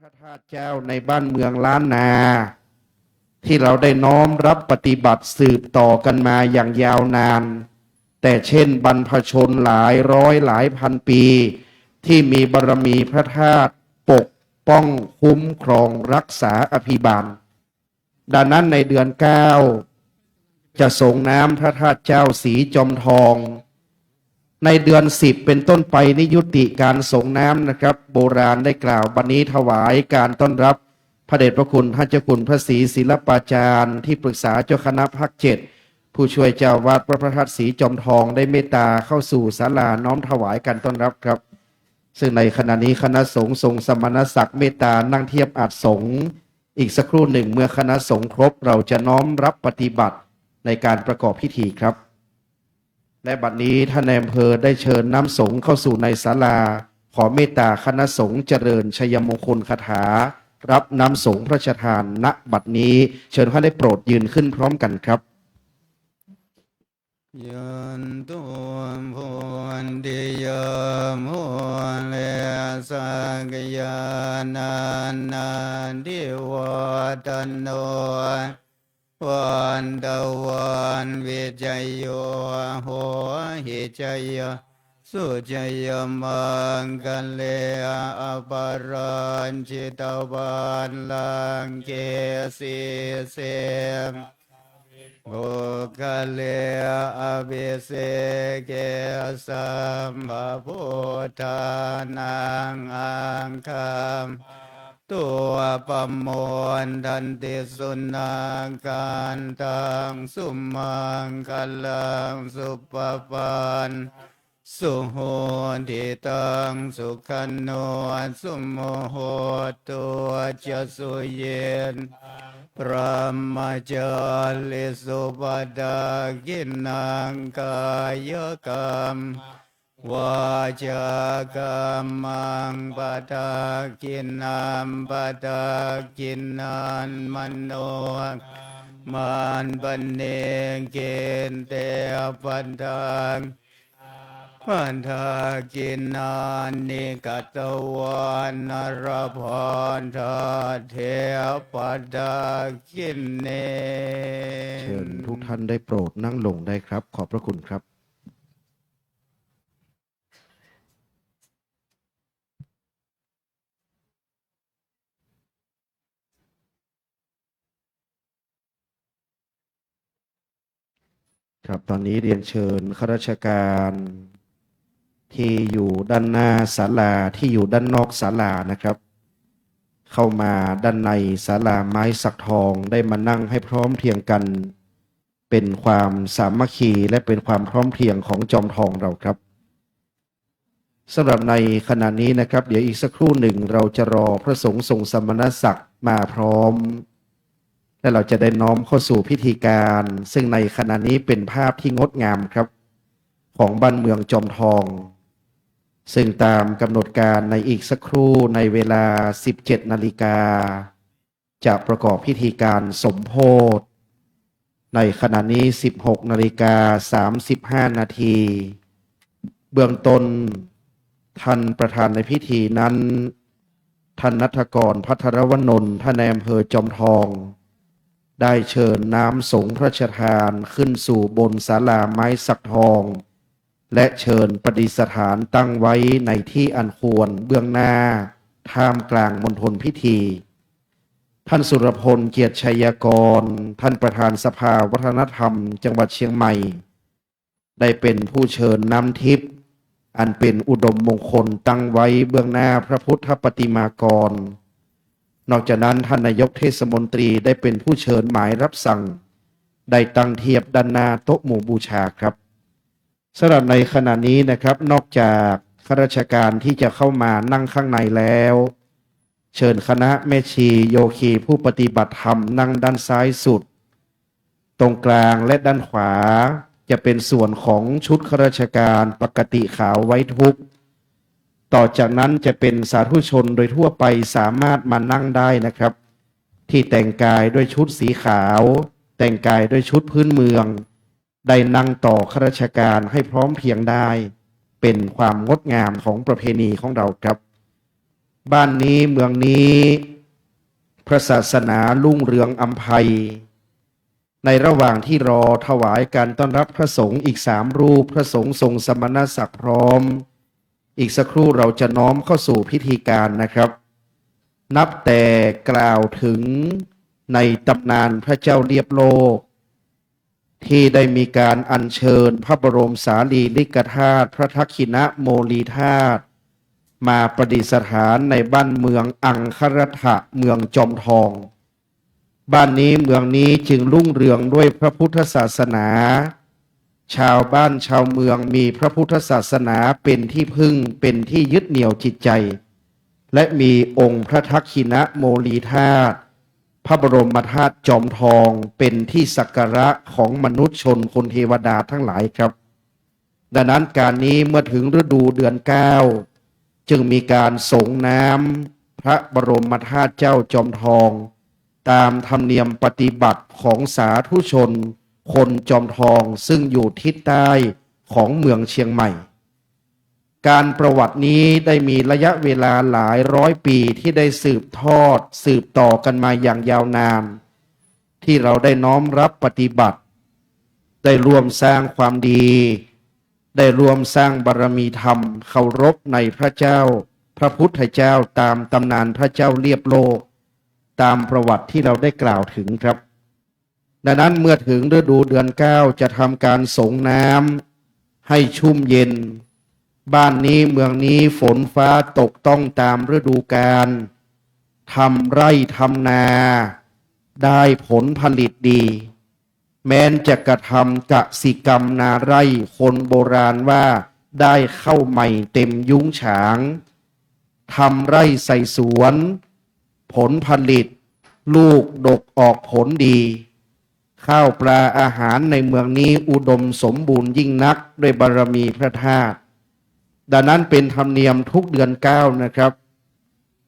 พระธาตุเจ้าในบ้านเมืองล้านนาที่เราได้น้อมรับปฏิบัติสืบต่อกันมาอย่างยาวนานแต่เช่นบรรพชนหลายร้อยหลายพันปีที่มีบารมีพระธาตุปกป้องคุ้มครองรักษาอภิบาลดังนั้นในเดือน9จะส่งน้ำพระธาตุเจ้าสีจอมทองในเดือน10เป็นต้นไปนิยุติการส่งน้ำนะครับโบราณได้กล่าวบัดนี้ถวายการต้อนรับพระเดชพระคุณท่านเจ้าคุณพระศรีศิลปาจารย์ที่ปรึกษาเจ้าคณะภาค7ผู้ช่วยเจ้าวาดพระธาตุสีจอมทองได้เมตตาเข้าสู่ศาลาน้อมถวายการต้อนรับครับซึ่งในขณะนี้คณะสงฆ์ทรงสมณศักดิ์เมตตานั่งเทียบอาจสงฆ์อีกสักครู่หนึ่งเมื่อคณะสงฆ์ครบเราจะน้อมรับปฏิบัติในการประกอบพิธีครับและบัดนี้ท่านนายอำเภอได้เชิญน้ำสงฆ์เข้าสู่ในศาลาขอเมตตาคณะสงฆ์เจริญชัยมงคลคาถารับน้ำสงฆ์พระราชทานณบัดนี้เชิญท่านได้โปรดยืนขึ้นพร้อมกันครับยันตุพุนติยโมเลสักยานันนันทิวัตโนวันตะวันวิจัยโยโหหิจัยโยสุจัยมังกัลเลอปารัญจิตวันลังเกสีเสมโภคเลอภิเสเกสัมภพุทธานังอังคัมตัวปมนทันติสุนังกันตังสุมังคัลลังสุปปันสุโหติตังสุขันโนสุโมโหตัวจะสุเยนพระมจาริสุปดากินังกายกรรมวาจากรรมังปะทากินัมปะทากินันมโนมันปันเนเกณเตปันทังพันธากินานิกตวันนรพรธาเทปัตตากินเนเชิญทุกท่านได้โปรดนั่งลงได้ครับขอบพระคุณครับครับตอนนี้เรียนเชิญข้าราชการที่อยู่ด้านหน้าศาลาที่อยู่ด้านนอกศาลานะครับ เข้ามาด้านในศาลาไม้สักทองได้มานั่งให้พร้อมเพรียงกันเป็นความสามัคคีและเป็นความพร้อมเพรียงของจอมทองเราครับสำหรับในขณะนี้นะครับเดี๋ยวอีกสักครู่หนึ่งเราจะรอพระสงฆ์ทรงสมณศักดิ์มาพร้อมและเราจะได้น้อมเข้าสู่พิธีการซึ่งในขณะนี้เป็นภาพที่งดงามครับของบ้านเมืองจอมทองซึ่งตามกำหนดการในอีกสักครู่ในเวลา 17 นาฬิกาจะประกอบพิธีการสมโภชในขณะนี้ 16 นาฬิกา 35 นาทีเบื้องต้นท่านประธานในพิธีนั้นท่านณัฐกร ภัทรวนนท์ท่านนายอำเภอจอมทองได้เชิญน้ำสงฆ์พระราชทานขึ้นสู่บนศาลาไม้สักทองและเชิญประดิษฐานตั้งไว้ในที่อันควรเบื้องหน้าท่ามกลางมณฑลพิธีท่านสุรพลเกียรติชัยกรท่านประธานสภาวัฒนธรรมจังหวัดเชียงใหม่ได้เป็นผู้เชิญน้ำทิพย์อันเป็นอุดมมงคลตั้งไว้เบื้องหน้าพระพุทธปฏิมากรนอกจากนั้นท่านนายกเทศมนตรีได้เป็นผู้เชิญหมายรับสั่งได้ตั้งเทียบด้านหน้าโต๊ะหมู่บูชาครับสำหรับในขณะนี้นะครับนอกจากข้าราชการที่จะเข้ามานั่งข้างในแล้วเชิญคณะแม่ชีโยคีผู้ปฏิบัติธรรมนั่งด้านซ้ายสุดตรงกลางและด้านขวาจะเป็นส่วนของชุดข้าราชการปกติขาวไว้ทุกข์ต่อจากนั้นจะเป็นสาธุชนโดยทั่วไปสามารถมานั่งได้นะครับที่แต่งกายด้วยชุดสีขาวแต่งกายด้วยชุดพื้นเมืองได้นั่งต่อข้าราชการให้พร้อมเพรียงได้เป็นความงดงามของประเพณีของเราครับ บ้านนี้เมืองนี้พระศาสนารุ่งเรืองอำไพในระหว่างที่รอถวายการต้อนรับพระสงฆ์อีก3 รูปพระสงฆ์ทรงสมณศักดิ์พร้อมอีกสักครู่เราจะน้อมเข้าสู่พิธีการนะครับนับแต่กล่าวถึงในตำนานพระเจ้าเลียบโลกที่ได้มีการอัญเชิญพระบรมสารีริกธาตุพระทักขิณโมลีธาตุมาประดิษฐานในบ้านเมืองอังครัฐะเมืองจอมทองบ้านนี้เมืองนี้จึงรุ่งเรืองด้วยพระพุทธศาสนาชาวบ้านชาวเมืองมีพระพุทธศาสนาเป็นที่พึ่งเป็นที่ยึดเหนี่ยวจิตใจและมีองค์พระทักขิณโมลีธาตุพระบรมธาตุจอมทองเป็นที่สักการะของมนุษย์ชนคนเทวดาทั้งหลายครับดังนั้นการนี้เมื่อถึงฤดูเดือน9จึงมีการสงน้ำพระบรมธาตุเจ้าจอมทองตามธรรมเนียมปฏิบัติของสาธุชนคนจอมทองซึ่งอยู่ทิศใต้ของเมืองเชียงใหม่การประวัตินี้ได้มีระยะเวลาหลายร้อยปีที่ได้สืบทอดสืบต่อกันมาอย่างยาวนานที่เราได้น้อมรับปฏิบัติได้ร่วมสร้างความดีได้ร่วมสร้างบารมีธรรมเคารพในพระเจ้าพระพุทธเจ้าตามตำนานพระเจ้าเลียบโลกตามประวัติที่เราได้กล่าวถึงครับดังนั้นเมื่อถึงฤดูเดือน9จะทำการสงน้ำให้ชุ่มเย็นบ้านนี้เมืองนี้ฝนฟ้าตกต้องตามฤดูกาลทำไร่ทำนาได้ผลผลิตดีแม้นจะกระทำกสิกรรมนาไร่คนโบราณว่าได้เข้าใหม่เต็มยุ้งฉางทำไร่ใส่สวนผลผลิตลูกดกออกผลดีข้าวปลาอาหารในเมืองนี้อุดมสมบูรณ์ยิ่งนักด้วยบารมีพระธาตุดังนั้นเป็นธรรมเนียมทุกเดือน9นะครับ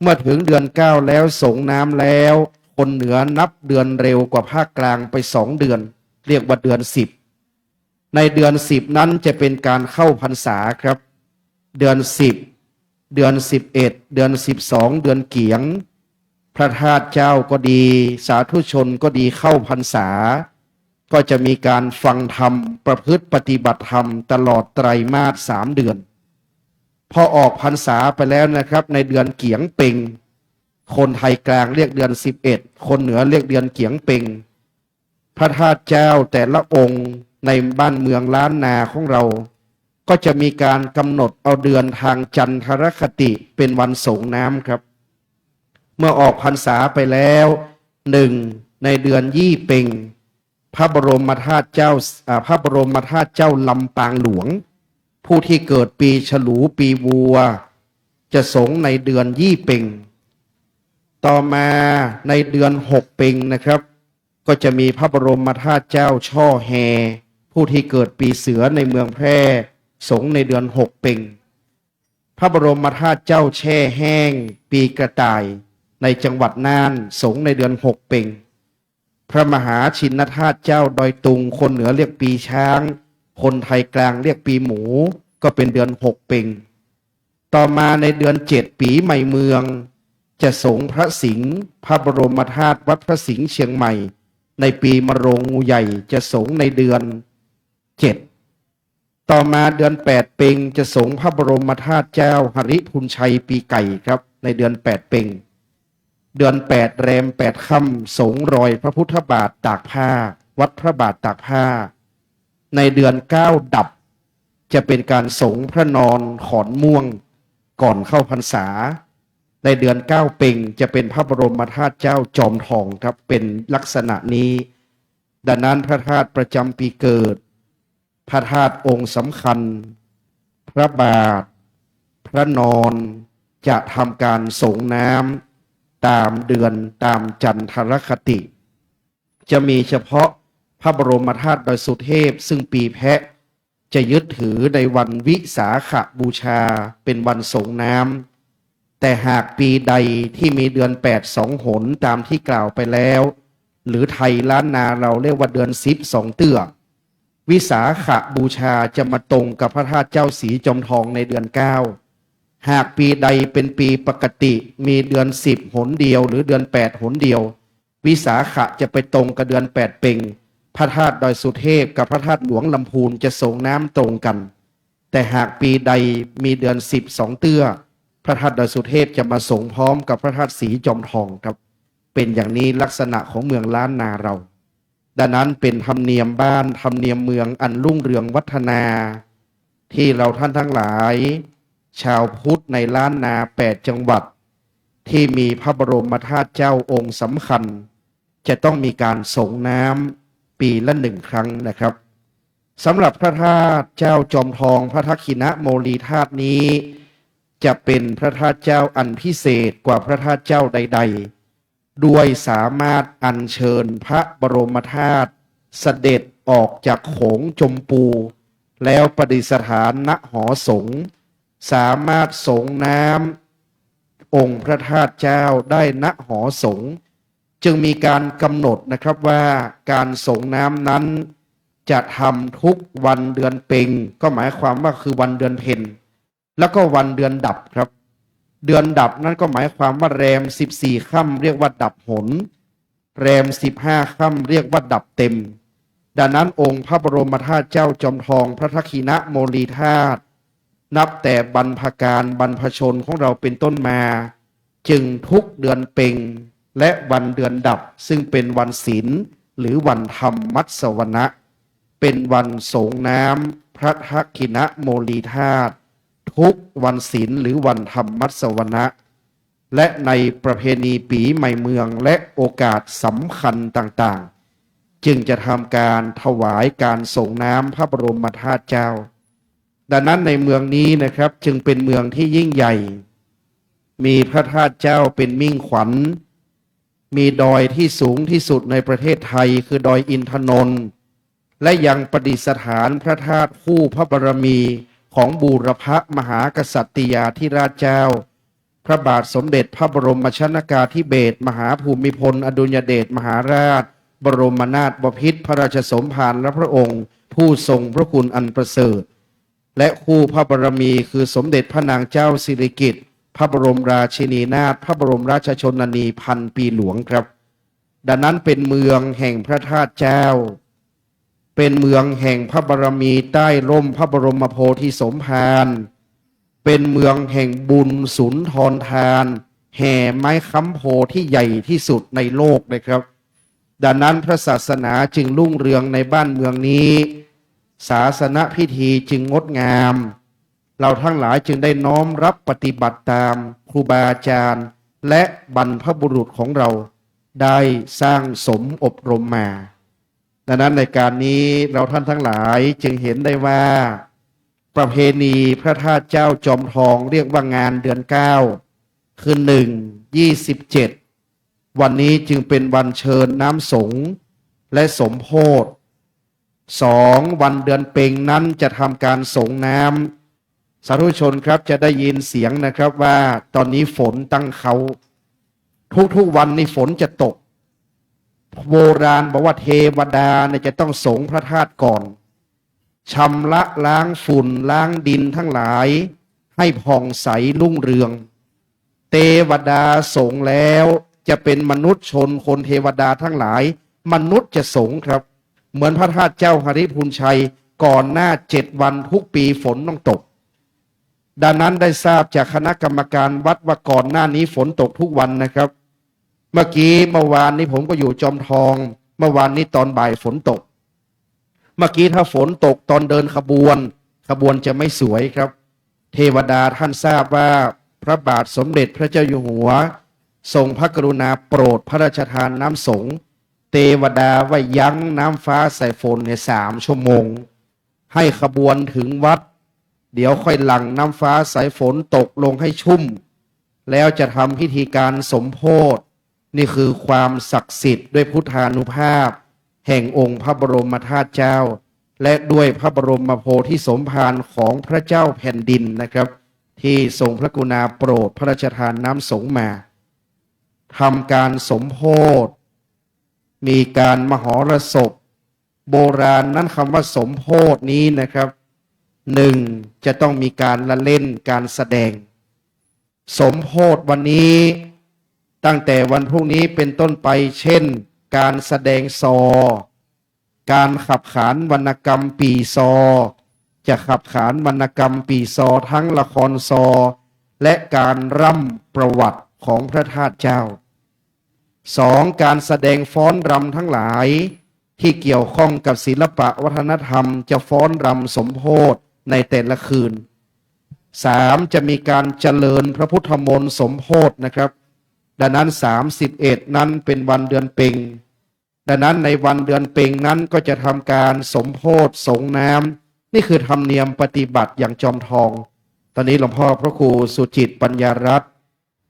เมื่อถึงเดือน9แล้วสงน้ำแล้วคนเหนือนับเดือนเร็วกว่าภาคกลางไป2 เดือนเรียกว่าเดือน10ในเดือน10นั้นจะเป็นการเข้าพรรษาครับเดือน10เดือน11เดือน12เดือนเกียงพระธาตุเจ้าก็ดีสาธุชนก็ดีเข้าพรรษาก็จะมีการฟังธรรมประพฤติปฏิบัติธรรมตลอดไตรมาส3 เดือนพอออกพรรษาไปแล้วนะครับในเดือนเกียงเป่งคนไทยกลางเรียกเดือน11คนเหนือเรียกเดือนเกียงเป่งพระธาตุเจ้าแต่ละองค์ในบ้านเมืองล้านนาของเราก็จะมีการกำหนดเอาเดือนทางจันทรคติเป็นวันสงน้ำครับเมื่อออกพรรษาไปแล้วในเดือนยี่เป่งพระบรมธาตุเจ้าลำปางหลวงผู้ที่เกิดปีฉลูปีวัวจะสงในเดือนยี่เป่งต่อมาในเดือน6 เป่งนะครับก็จะมีพระบรมธาตุเจ้าช่อแฮผู้ที่เกิดปีเสือในเมืองแพร่สงในเดือน6 เป่งพระบรมธาตุเจ้าแช่แห้งปีกระต่ายในจังหวัดน่านสงในเดือน6 เป่งพระมหาชินธาตุเจ้าดอยตุงคนเหนือเรียกปีช้างคนไทยกลางเรียกปีหมูก็เป็นเดือน6 เป่งต่อมาในเดือน7ปีใหม่เมืองจะสงพระสิงห์พระบรมธาตุวัดพระสิงห์เชียงใหม่ในปีมะโรงงูใหญ่จะสงในเดือน7ต่อมาเดือน8 เป่งจะสงพระบรมธาตุเจ้าหฤพุนชัยปีไก่ครับในเดือน8 เป่งเดือน8 แรม 8 ค่ำสงรอยพระพุทธบาทตากผ้าวัดพระบาทตากผ้าในเดือน9 ดับจะเป็นการสงพระนอนขอนม่วงก่อนเข้าพรรษาในเดือน9 เป่งจะเป็นพระบรมธาตุเจ้าจอมทองครับเป็นลักษณะนี้ดังนั้นพระธาตุประจำปีเกิดพระธาตุองค์สำคัญพระบาทพระนอนจะทำการสงน้ำตามเดือนตามจันทรคติจะมีเฉพาะพระบรมธาตุดอยสุเทพซึ่งปีแพะจะยึดถือในวันวิสาขบูชาเป็นวันสงน้ำแต่หากปีใดที่มีเดือน8 2 หนตามที่กล่าวไปแล้วหรือไทยล้านนาเราเรียกว่าเดือน10 2 เตื้อวิสาขบูชาจะมาตรงกับพระธาตุเจ้าศรีจอมทองในเดือน9 หากปีใดเป็นปีปกติมีเดือน10หนเดียวหรือเดือน8หนเดียววิสาขะจะไปตรงกับเดือน8เพ็งพระธาตุดอยสุเทพกับพระธาตุหลวงลำพูนจะส่งน้ำตรงกันแต่หากปีใดมีเดือน12เตื้อพระธาตุดอยสุเทพจะมาส่งพร้อมกับพระธาตุศรีจอมทองครับเป็นอย่างนี้ลักษณะของเมืองล้านนาเราดังนั้นเป็นธรรมเนียมบ้านธรรมเนียมเมืองอันรุ่งเรืองวัฒนาที่เราท่านทั้งหลายชาวพุทธในล้านนา8จังหวัดที่มีพระบรมธาตุเจ้าองค์สำคัญจะต้องมีการส่งน้ำปีละ1 ครั้งนะครับสำหรับพระธาตุเจ้าจอมทองพระทักขินะโมลีธาตุนี้จะเป็นพระธาตุเจ้าอันพิเศษกว่าพระธาตุเจ้าใดๆด้วยสามารถอัญเชิญพระบรมธาตุเสด็จออกจากโขงจมปูแล้วประดิษฐานณหอสงฆ์สามารถส่งน้ำองค์พระธาตุเจ้าได้ณหอสงฆ์จึงมีการกำหนดนะครับว่าการส่งน้ำนั้นจะทำทุกวันเดือนเพ็ญก็หมายความว่าคือวันเดือนเพ็ญแล้วก็วันเดือนดับครับเดือนดับนั้นก็หมายความว่าแรม14ค่ำเรียกว่าดับหนแรม15ค่ำเรียกว่าดับเต็มดังนั้นองค์พระบรมธาตุเจ้าจอมทองพระทักขินะโมลีธาตุนับแต่บรรพการบรรพชนของเราเป็นต้นมาจึงทุกเดือนเพ็ญและวันเดือนดับซึ่งเป็นวันศีลหรือวันธรรมมัสวนะเป็นวันส่งน้ำพระทักขินะโมลีธาตุทุกวันศีลหรือวันธรรมมัสวนะและในประเพณีปีใหม่เมืองและโอกาสสำคัญต่างๆจึงจะทำการถวายการส่งน้ำพระบรมธาตุเจ้าดังนั้นในเมืองนี้นะครับจึงเป็นเมืองที่ยิ่งใหญ่มีพระธาตุเจ้าเป็นมิ่งขวัญมีดอยที่สูงที่สุดในประเทศไทยคือดอยอินทนนท์และยังประดิษฐานพระธาตุคู่พระบารมีของบูรพมหากษัตริยาธิราชเจ้าพระบาทสมเด็จพระบรมชนกาธิเบศรมหาภูมิพลอดุลยเดชมหาราชบรมนาถบพิตรพระราชสมภารและพระองค์ผู้ทรงพระคุณอันประเสริฐและคู่พระบารมีคือสมเด็จพระนางเจ้าสิริกิติ์พระบรมราชินีนาถพระบรมราชชนนีพันปีหลวงครับดังนั้นเป็นเมืองแห่งพระธาตุเจ้าเป็นเมืองแห่งพระบารมีใต้ร่มพระบรมโพธิสมภารเป็นเมืองแห่งบุญสุนทรทานแห่ไม้ค้ำโพที่ใหญ่ที่สุดในโลกเลยครับดังนั้นพระศาสนาจึงรุ่งเรืองในบ้านเมืองนี้ศาสนพิธีจึงงดงามเราทั้งหลายจึงได้น้อมรับปฏิบัติตามครูบาอาจารย์และบรรพบุรุษของเราได้สร้างสมอบรมมาดังนั้นในการนี้เราท่านทั้งหลายจึงเห็นได้ว่าประเพณีพระธาตุเจ้าจอมทองเรียกว่างานเดือน9คือ1 27วันนี้จึงเป็นวันเชิญน้ำสงฆ์และสมโภช2วันเดือนเพ็ญนั้นจะทำการส่งน้ำสาธุชนครับจะได้ยินเสียงนะครับว่าตอนนี้ฝนตั้งเขาทุกวันนี้ฝนจะตกโบราณบอกว่าเทวดาเนี่ยจะต้องสงพระธาตุก่อนชำระล้างฝุ่นล้างดินทั้งหลายให้ผ่องใสรุ่งเรืองเทวดาสงแล้วจะเป็นมนุษย์ชนคนเทวดาทั้งหลายมนุษย์จะสงครับเหมือนพระธาตุเจ้าหฤพูนชัยก่อนหน้า7 วันทุกปีฝนต้องตกดังนั้นได้ทราบจากคณะกรรมการวัดว่าก่อนหน้านี้ฝนตกทุกวันนะครับเมื่อวานนี้ผมก็อยู่จอมทองเมื่อวานนี้ตอนบ่ายฝนตกเมื่อกี้ถ้าฝนตกตอนเดินขบวนจะไม่สวยครับเทวดาท่านทราบว่าพระบาทสมเด็จพระเจ้าอยู่หัวทรงพระกรุณาโปรดพระราชทานน้ำสงฆ์เทวดาว่ายั้งน้ำฟ้าใส่ฝนใน3 ชั่วโมงให้ขบวนถึงวัดเดี๋ยวค่อยหลั่งน้ำฟ้าสายฝนตกลงให้ชุ่มแล้วจะทำพิธีการสมโภชนี่คือความศักดิ์สิทธิ์ด้วยพุทธานุภาพแห่งองค์พระบรมธาตุเจ้าและด้วยพระบรมโพธิสมภารของพระเจ้าแผ่นดินนะครับที่ทรงพระกรุณาโปรดพระราชทานน้ำสงฆ์มาทำการสมโภชมีการมหรสพโบราณนั้นคำว่าสมโภชนี้นะครับ1จะต้องมีการละเล่นการแสดง สมโภชวันนี้ตั้งแต่วันพรุ่งนี้เป็นต้นไปเช่นการแสดงซอการขับขานวรรณกรรมปีซอจะขับขานวรรณกรรมปีซอทั้งละครซอและการร่ำประวัติของพระธาตุเจ้าสองการแสดงฟ้อนรำทั้งหลายที่เกี่ยวข้องกับศิลปะวัฒนธรรมจะฟ้อนรำสมโภชในแต่ละคืนสามจะมีการเจริญพระพุทธมนต์สมโภชนะครับดังนั้น31นั้นเป็นวันเดือนเพ็ญดังนั้นในวันเดือนเพ็ญนั้นก็จะทำการสมโภชสงน้ำนี่คือธรรมเนียมปฏิบัติอย่างจอมทองตอนนี้หลวงพ่อพระครูสุจิตปัญญารัตน์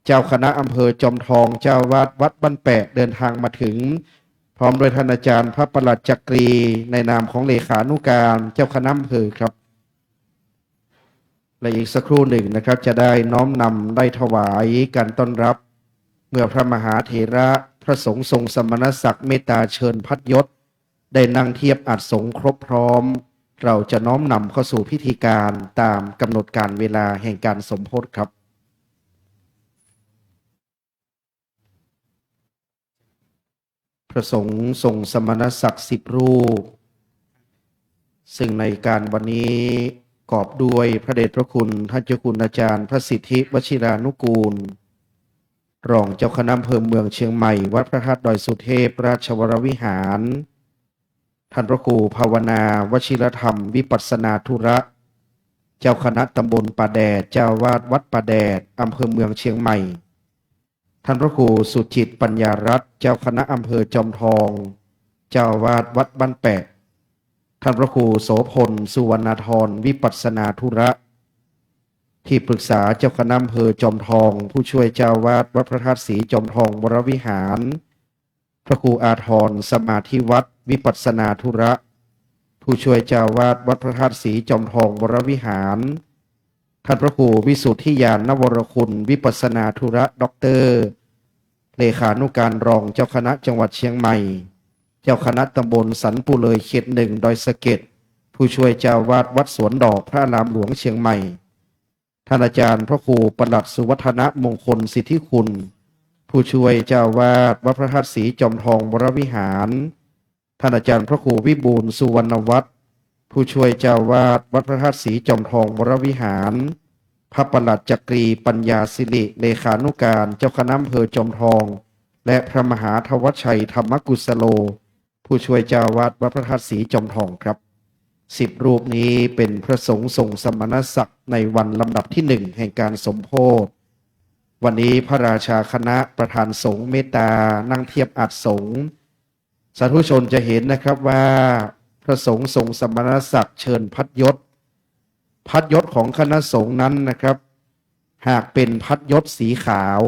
เจ้าคณะอำเภอจอมทองเจ้าวาดวัดบ้านแปะเดินทางมาถึงพร้อมโดยท่านอาจารย์พระประหลัดจักรีในนามของเลขานุการเจ้าคณะอำเภอครับและอีกสักครู่หนึ่งนะครับจะได้น้อมนำได้ถวายการต้อนรับเมื่อพระมหาเถระพระสงฆ์ทรงสมณศักดิ์เมตตาเชิญพัดยศได้นั่งเทียบอัฐสงฆ์ครบพร้อมเราจะน้อมนำเข้าสู่พิธีการตามกำหนดการเวลาแห่งการสมโภชครับพระสงฆ์ทรงสมณศักดิ์10 รูปซึ่งในการวันนี้กอบด้วยพระเดชพระคุณท่านเจ้าคุณอาจารย์พระสิทธิวชิรานุกูลรองเจ้าคณะอำเภอเมืองเชียงใหม่วัดพระธาตุดอยสุเทพราชวรวิหารท่านพระครูภาวนาวชิรธรรมวิปัสสนาธุระเจ้าคณะตำบลป่าแดดเจ้าวาดวัดป่าแดดอำเภอเมืองเชียงใหม่ท่านพระครูสุจิตปัญญารัตน์เจ้าคณะอำเภอจอมทองเจ้าวาดวัดบ้านแปะท่านพระครูโสพลสุวรรณธรวิปัสสนาธุระที่ปรึกษาเจ้าคณะอำเภอจอมทองผู้ช่วยเจ้าวาดวัดพระธาตุศรีจอมทองวรวิหารพระครูอาทรสมาธิวัดวิปัสสนาธุระผู้ช่วยเจ้าวาดวัดพระธาตุศรีจอมทองวรวิหารท่านพระครูวิสุทธิญาณนวรคุณวิปัสสนาธุระด็อกเตอร์เลขานุการรองเจ้าคณะจังหวัดเชียงใหม่เจ้าคณะตำบลสันปุเลยเขต 1ดอยสะเก็ดผู้ช่วยเจ้าวาดวัดสวนดอกพระอารามหลวงเชียงใหม่ท่านอาจารย์พระครูประหลัดสุวัฒนมงคลสิทธิคุณผู้ช่วยเจ้าวาดวัดพระธาตุศรีจอมทองวรวิหารท่านอาจารย์พระครูวิบูลย์สุวรรณวัฒน์ผู้ช่วยเจ้าวาดวัดพระธาตุศรีจอมทองวรวิหารพระประหลัดจักรีปัญญาสิริเลขานุการเจ้าคณะอำเภอจอมทองและพระมหาทวชชัยธรรมกุศโลผู้ช่วยเจ้าวาดวัดพระธาตุศรีจอมทองครับ10 รูปนี้เป็นพระสงฆ์ทรงสมณศักดิ์ในวันลำดับที่1แห่งการสมโภชวันนี้พระราชาคณะประธานสงฆ์เมตตานั่งเทียบอัฐสงฆ์สาธุชนจะเห็นนะครับว่าพระสงฆ์ทรงสมณศักดิ์เชิญพัดยศของคณะสงฆ์นั้นนะครับหากเป็นพัดยศสีขาว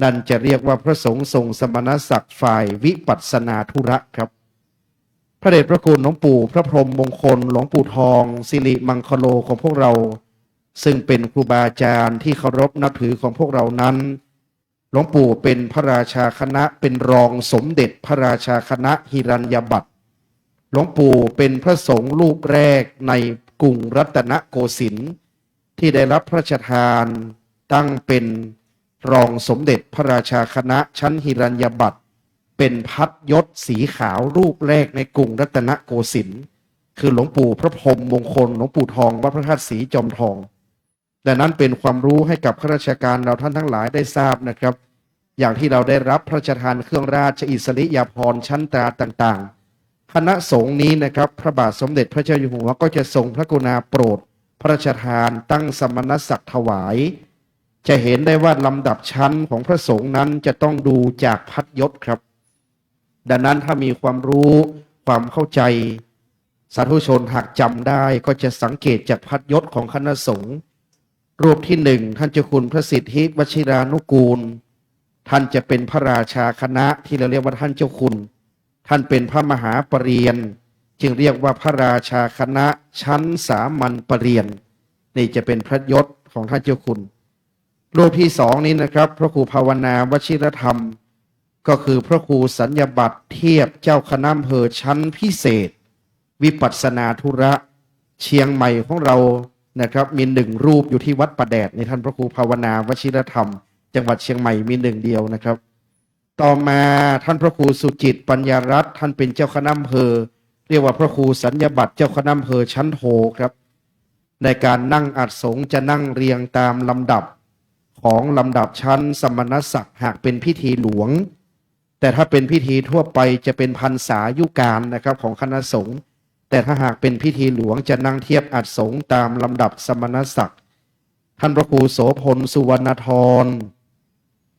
นั่นจะเรียกว่าพระสงฆ์ทรงสมณศักดิ์ฝ่ายวิปัสสนาธุระครับพระเดชพระคุณหลวงปู่พระพรหมมงคลหลวงปู่ทองสิริมังคโลของพวกเราซึ่งเป็นครูบาอาจารย์ที่เคารพนับถือของพวกเรานั้นหลวงปู่เป็นพระราชาคณะเป็นรองสมเด็จพระราชาคณะหิรัญญบัตรหลวงปู่เป็นพระสงฆ์รูปแรกในกรุงรัตนโกสินทร์ที่ได้รับพระราชทานตั้งเป็นรองสมเด็จพระราชาคณะชั้นหิรัญญบัตรเป็นพัดยศสีขาวรูปแรกในกรุงรัตนโกสินทร์คือหลวงปู่พระพรหมมงคลหลวงปู่ทองวัดพระธาตุศรีจอมทองดังนั้นเป็นความรู้ให้กับข้าราชการเราท่านทั้งหลายได้ทราบนะครับอย่างที่เราได้รับพระราชทานเครื่องราชอิสริยาภรณ์ชั้นตราต่างๆคณะสงฆ์นี้นะครับพระบาทสมเด็จพระเจ้าอยู่หัวก็จะทรงพระกรุณาโปรดพระราชทานตั้งสมณศักดิ์ถวายจะเห็นได้ว่าลำดับชั้นของพระสงฆ์นั้นจะต้องดูจากพัดยศครับดังนั้นถ้ามีความรู้ความเข้าใจสาธุชนหากจำได้ก็จะสังเกตจากพัดยศของคณะสงฆ์รูปที่1ท่านเจ้าคุณพระสิทธิวชิรานุกูลท่านจะเป็นพระราชาคณะที่เราเรียกว่าท่านเจ้าคุณท่านเป็นพระมหาปรริญญาจึงเรียกว่าพระราชาคณะชั้นสามัญปรริญญานี่จะเป็นพระยศของท่านเจ้าคุณรูปที่2นี้นะครับพระครูภาวนาวชิรธรรมก็คือพระครูสัญญาบัตรเทียบเจ้าคณะอำเภอชั้นพิเศษวิปัสสนาธุระเชียงใหม่ของเรา นะครับมีหนึ่งรูปอยู่ที่วัดประแดดในท่านพระครูภาวนาวชิรธรรมจังหวัดเชียงใหม่มีหนึ่งเดียวนะครับต่อมาท่านพระครูสุจิตปัญญารัตน์ท่านเป็นเจ้าคณะอำเภอเรียกว่าพระครูสัญญาบัตรเจ้าคณะอำเภอชั้นโทครับในการนั่งอัดสงฆ์จะนั่งเรียงตามลำดับของลำดับชั้นสมณศักดิ์หากเป็นพิธีหลวงแต่ถ้าเป็นพิธีทั่วไปจะเป็นพรรษายุการนะครับของคณะสงฆ์แต่ถ้าหากเป็นพิธีหลวงจะนั่งเทียบอัดสงฆ์ตามลำดับสมณศักดิ์ท่านพระครูโสพลสุวรรณธร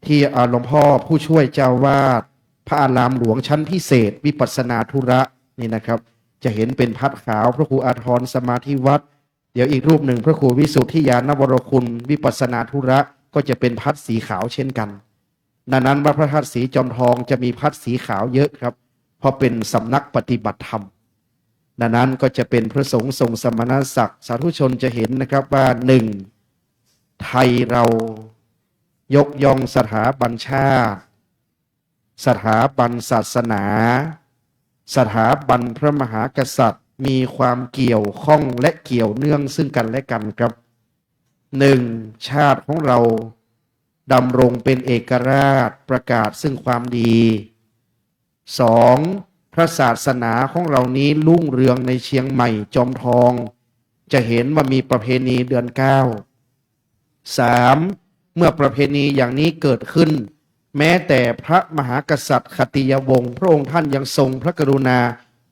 ที่หลวงพ่อผู้ช่วยเจ้าวาดพระอารามหลวงชั้นพิเศษวิปัสสนาธุระนี่นะครับจะเห็นเป็นพัดขาวพระครูอาทรสมาธิวัดเดี๋ยวอีกรูปหนึ่งพระครูวิสุทธิยานวรคุณวิปัสสนาธุระก็จะเป็นพัดสีขาวเช่นกันดังนั้นวัดพระธาตุศรีจอมทองจะมีพัดสีขาวเยอะครับเพราะเป็นสำนักปฏิบัติธรรมดังนั้นก็จะเป็นพระสงฆ์ทรงสมณศักดิ์สาธุชนจะเห็นนะครับว่าหนึ่งไทยเรายกย่องสถาบันชาติสถาบันศาสนาสถาบันพระมหากษัตริย์มีความเกี่ยวข้องและเกี่ยวเนื่องซึ่งกันและกันครับหนึ่งชาติของเราดำรงเป็นเอกราชประกาศซึ่งความดีสองพระศาสนาของเรานี้รุ่งเรืองในเชียงใหม่จอมทองจะเห็นว่ามีประเพณีเดือนเก้าสามเมื่อประเพณีอย่างนี้เกิดขึ้นแม้แต่พระมหากษัตริย์ขติยวงศ์พระองค์ท่านยังทรงพระกรุณา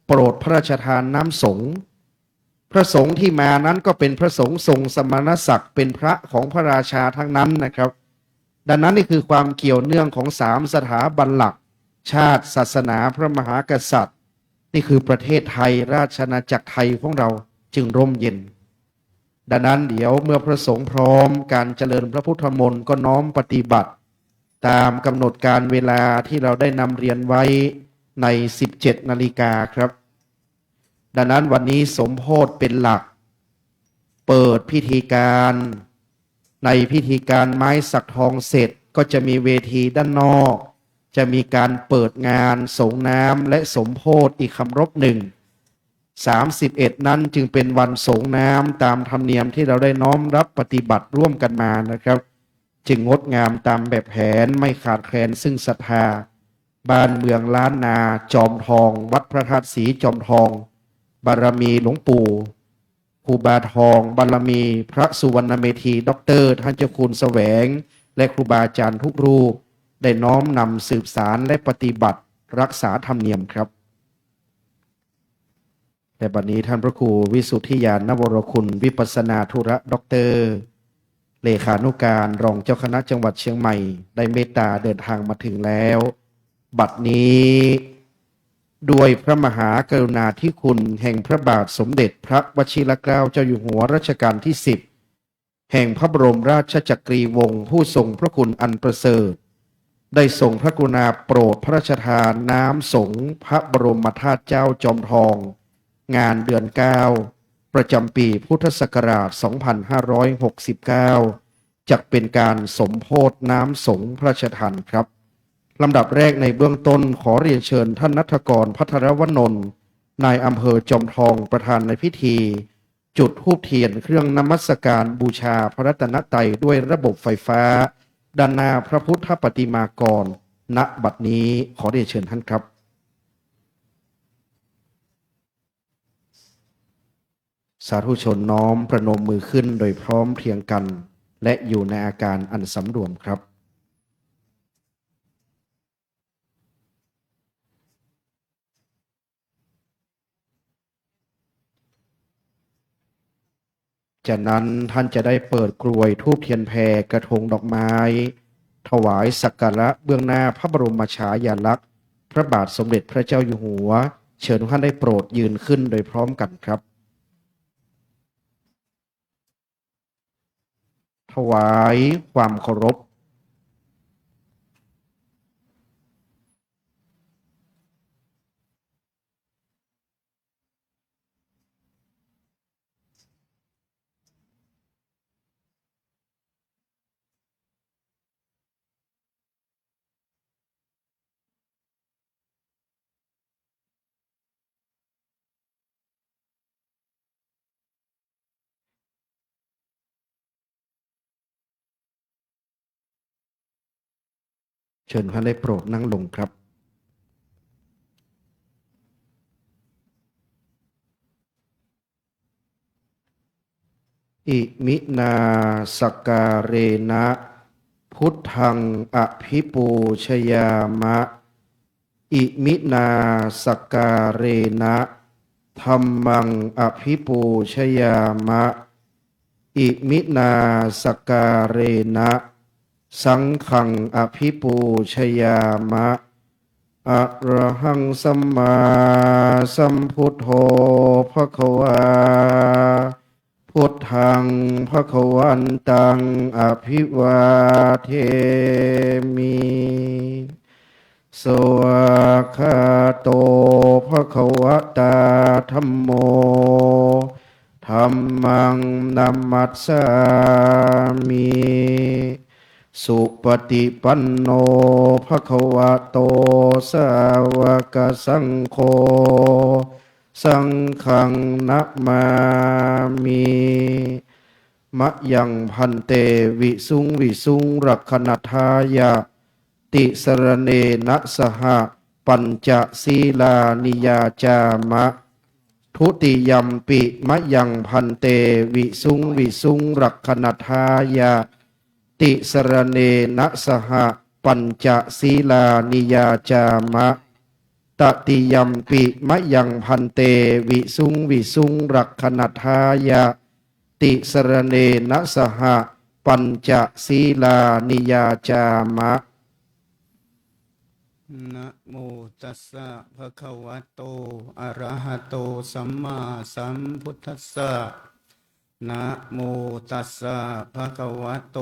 โปรดพระราชทานน้ำสงฆ์พระสงฆ์ที่มานั้นก็เป็นพระสงฆ์ทรงสมณศักดิ์เป็นพระของพระราชาทั้งนั้นนะครับดังนั้นนี่คือความเกี่ยวเนื่องของสามสถาบันหลักชาติศาสนาพระมหากษัตริย์นี่คือประเทศไทยราชอาณาจักรไทยของเราจึงร่มเย็นดังนั้นเดี๋ยวเมื่อพระสงฆ์พร้อมการเจริญพระพุทธมนต์ก็น้อมปฏิบัติตามกำหนดการเวลาที่เราได้นำเรียนไว้ใน17 นาฬิกาครับดังนั้นวันนี้สมโภชเป็นหลักเปิดพิธีการในพิธีการไม้สักทองเสร็จก็จะมีเวทีด้านนอกจะมีการเปิดงานสงน้ำและสมโภชอีกคำรบหนึ่ง31นั้นจึงเป็นวันสงน้ำตามธรรมเนียมที่เราได้น้อมรับปฏิบัติร่วมกันมานะครับจึงงดงามตามแบบแผนไม่ขาดแคลนซึ่งศรัทธาบ้านเมืองล้านนาจอมทองวัดพระธาตุศรีจอมทองบารมีหลวงปู่ครูบาทองบารมีพระสุวรรณเมธีด็อกเตอร์ท่านเจ้าคุณแสวงและครูบาอาจารย์ทุกรูปได้น้อมนำสืบสารและปฏิบัติรักษาธรรมเนียมครับแต่บัดนี้ท่านพระครูวิสุทธิยานวรคุณวิปัสสนาธุระด็อกเตอร์เลขานุการรองเจ้าคณะจังหวัดเชียงใหม่ได้เมตตาเดินทางมาถึงแล้วบัดนี้ด้วยพระมหากรุณาธิคุณแห่งพระบาทสมเด็จพระวชิรเกล้าเจ้าอยู่หัวรัชกาลที่10แห่งพระบรมราชจักรีวงศ์ผู้ทรงพระคุณอันประเสริฐได้ทรงพระกรุณาโปรดพระราชทานน้ำสงฆ์พระบรมธาตุเจ้าจอมทองงานเดือน9ประจำปีพุทธศักราช 2569 จักเป็นการสมโภชน้ำสงฆ์พระราชทานครับลำดับแรกในเบื้องต้นขอเรียนเชิญท่านณัฐกรภัทรวนนท์นายอำเภอจอมทองประธานในพิธีจุดธูปเทียนเครื่องนมัสการบูชาพระรัตนตรัยด้วยระบบไฟฟ้าด้านหน้าพระพุทธปฏิมากรณบัดนี้ขอเรียนเชิญท่านครับสาธุชนน้อมประนมมือขึ้นโดยพร้อมเพรียงกันและอยู่ในอาการอันสำรวมครับจากนั้นท่านจะได้เปิดกรวยธูปเทียนแพรกระทงดอกไม้ถวายสักการะเบื้องหน้าพระบรมฉายาลักษณ์พระบาทสมเด็จพระเจ้าอยู่หัวเชิญทุกท่านได้โปรดยืนขึ้นโดยพร้อมกันครับถวายความเคารพ เชิญท่านได้โปรดนั่งลงครับ อิมินาสกการเรนะพุทธังอภิปูชยามะอิมินาสกการเรนะธัมมังอภิปูชยามะอิมินาสกการเรนะสังฆังอภิปูชยามะอะระหังสัมมาสัมพุทโธภควาพุทธังภควันตังอภิวาเทมิสวากขาโตภควตาธัมโมธัมมังนัมมัสสามิสุปฏิปันโนภควโตสาวกสังโฆสังฆังนะมามิมะยังพันเตวิสุงวิสุงรักขณทายะติสรเนนะสหปัญจศีลานิยาจามะทุติยัมปิมะยังพันเตวิสุงวิสุงรักขณทายะติสรเนนะสหปัญจศีลานิยาจามะตติยัมปิมะยังพันเตวิสุงวิสุงรักขณทายะติสรเนนะสหปัญจศีลานิยาจามะนะโมตัสสะภะคะวะโตอะระหะโตสัมมาสัมพุทธัสสะนะโมตัสสะภะคะวะโต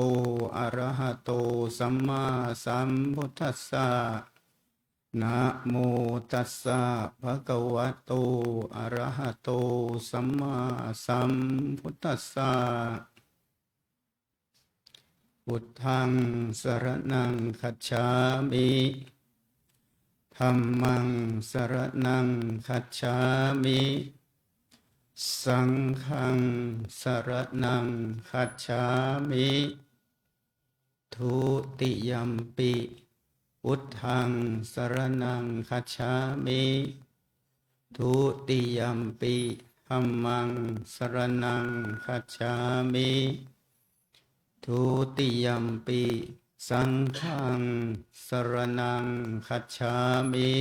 อะระหะโตสัมมาสัมพุทธัสสะนะโมตัสสะภะคะวะโตอะระหะโตสัมมาสัมพุทธัสสะพุทธังสรณังคัจฉามิธัมมังสรณังคัจฉามิสังฆังสรณังคัจฉามิทุติยัมปิพุทธังสรณังคัจฉามิทุติยัมปิธัมมังสรณังคัจฉามิทุติยัมปิสังฆังสรณังคัจฉามิ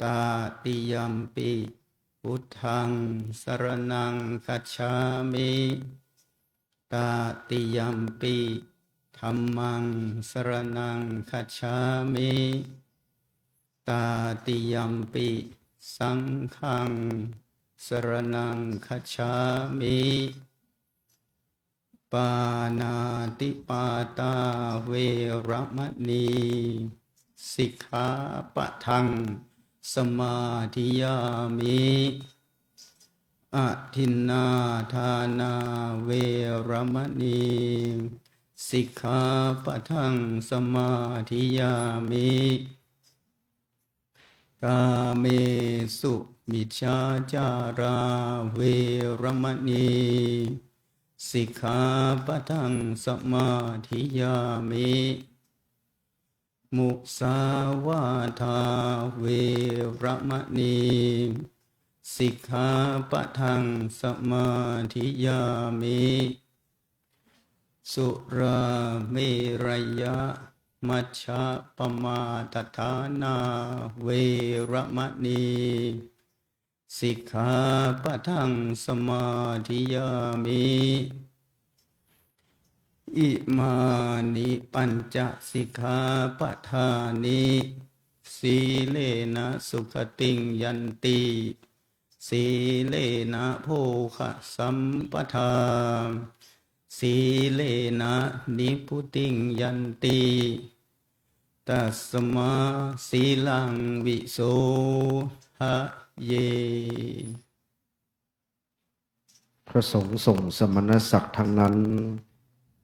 ตาติยัมปิพุทธังสรณังคัจฉามิตาติยัมปิธัมมังสรณังคัจฉามิตาติยัมปิสังฆังสรณังคัจฉามิปานาติปาตาเวรมณีสิกขาปะทังสมาธิยามิอะทินนาทานาเวรมณีสิกขาปะทังสมาธิยามิกาเมสุมิจฉาจาราเวรมณีสิกขาปะทังสมาธิยามิมุสาวาทาเวรมณีสิกขาปะทังสมาธิยามิสุราเมรยะมัชฌะปมาทฐานาเวรมณีสิกขาปะทังสมาธิยามิอิมานิปัญจสิกขาปทานิสีเลนะสุขติงยันติสีเลนะโภคะสัมปทาสีเลนะนิพุติงยันติตัสมาสีลังวิโสหะเยพระสงฆ์ส่งสมณศักดิ์ทั้งนั้น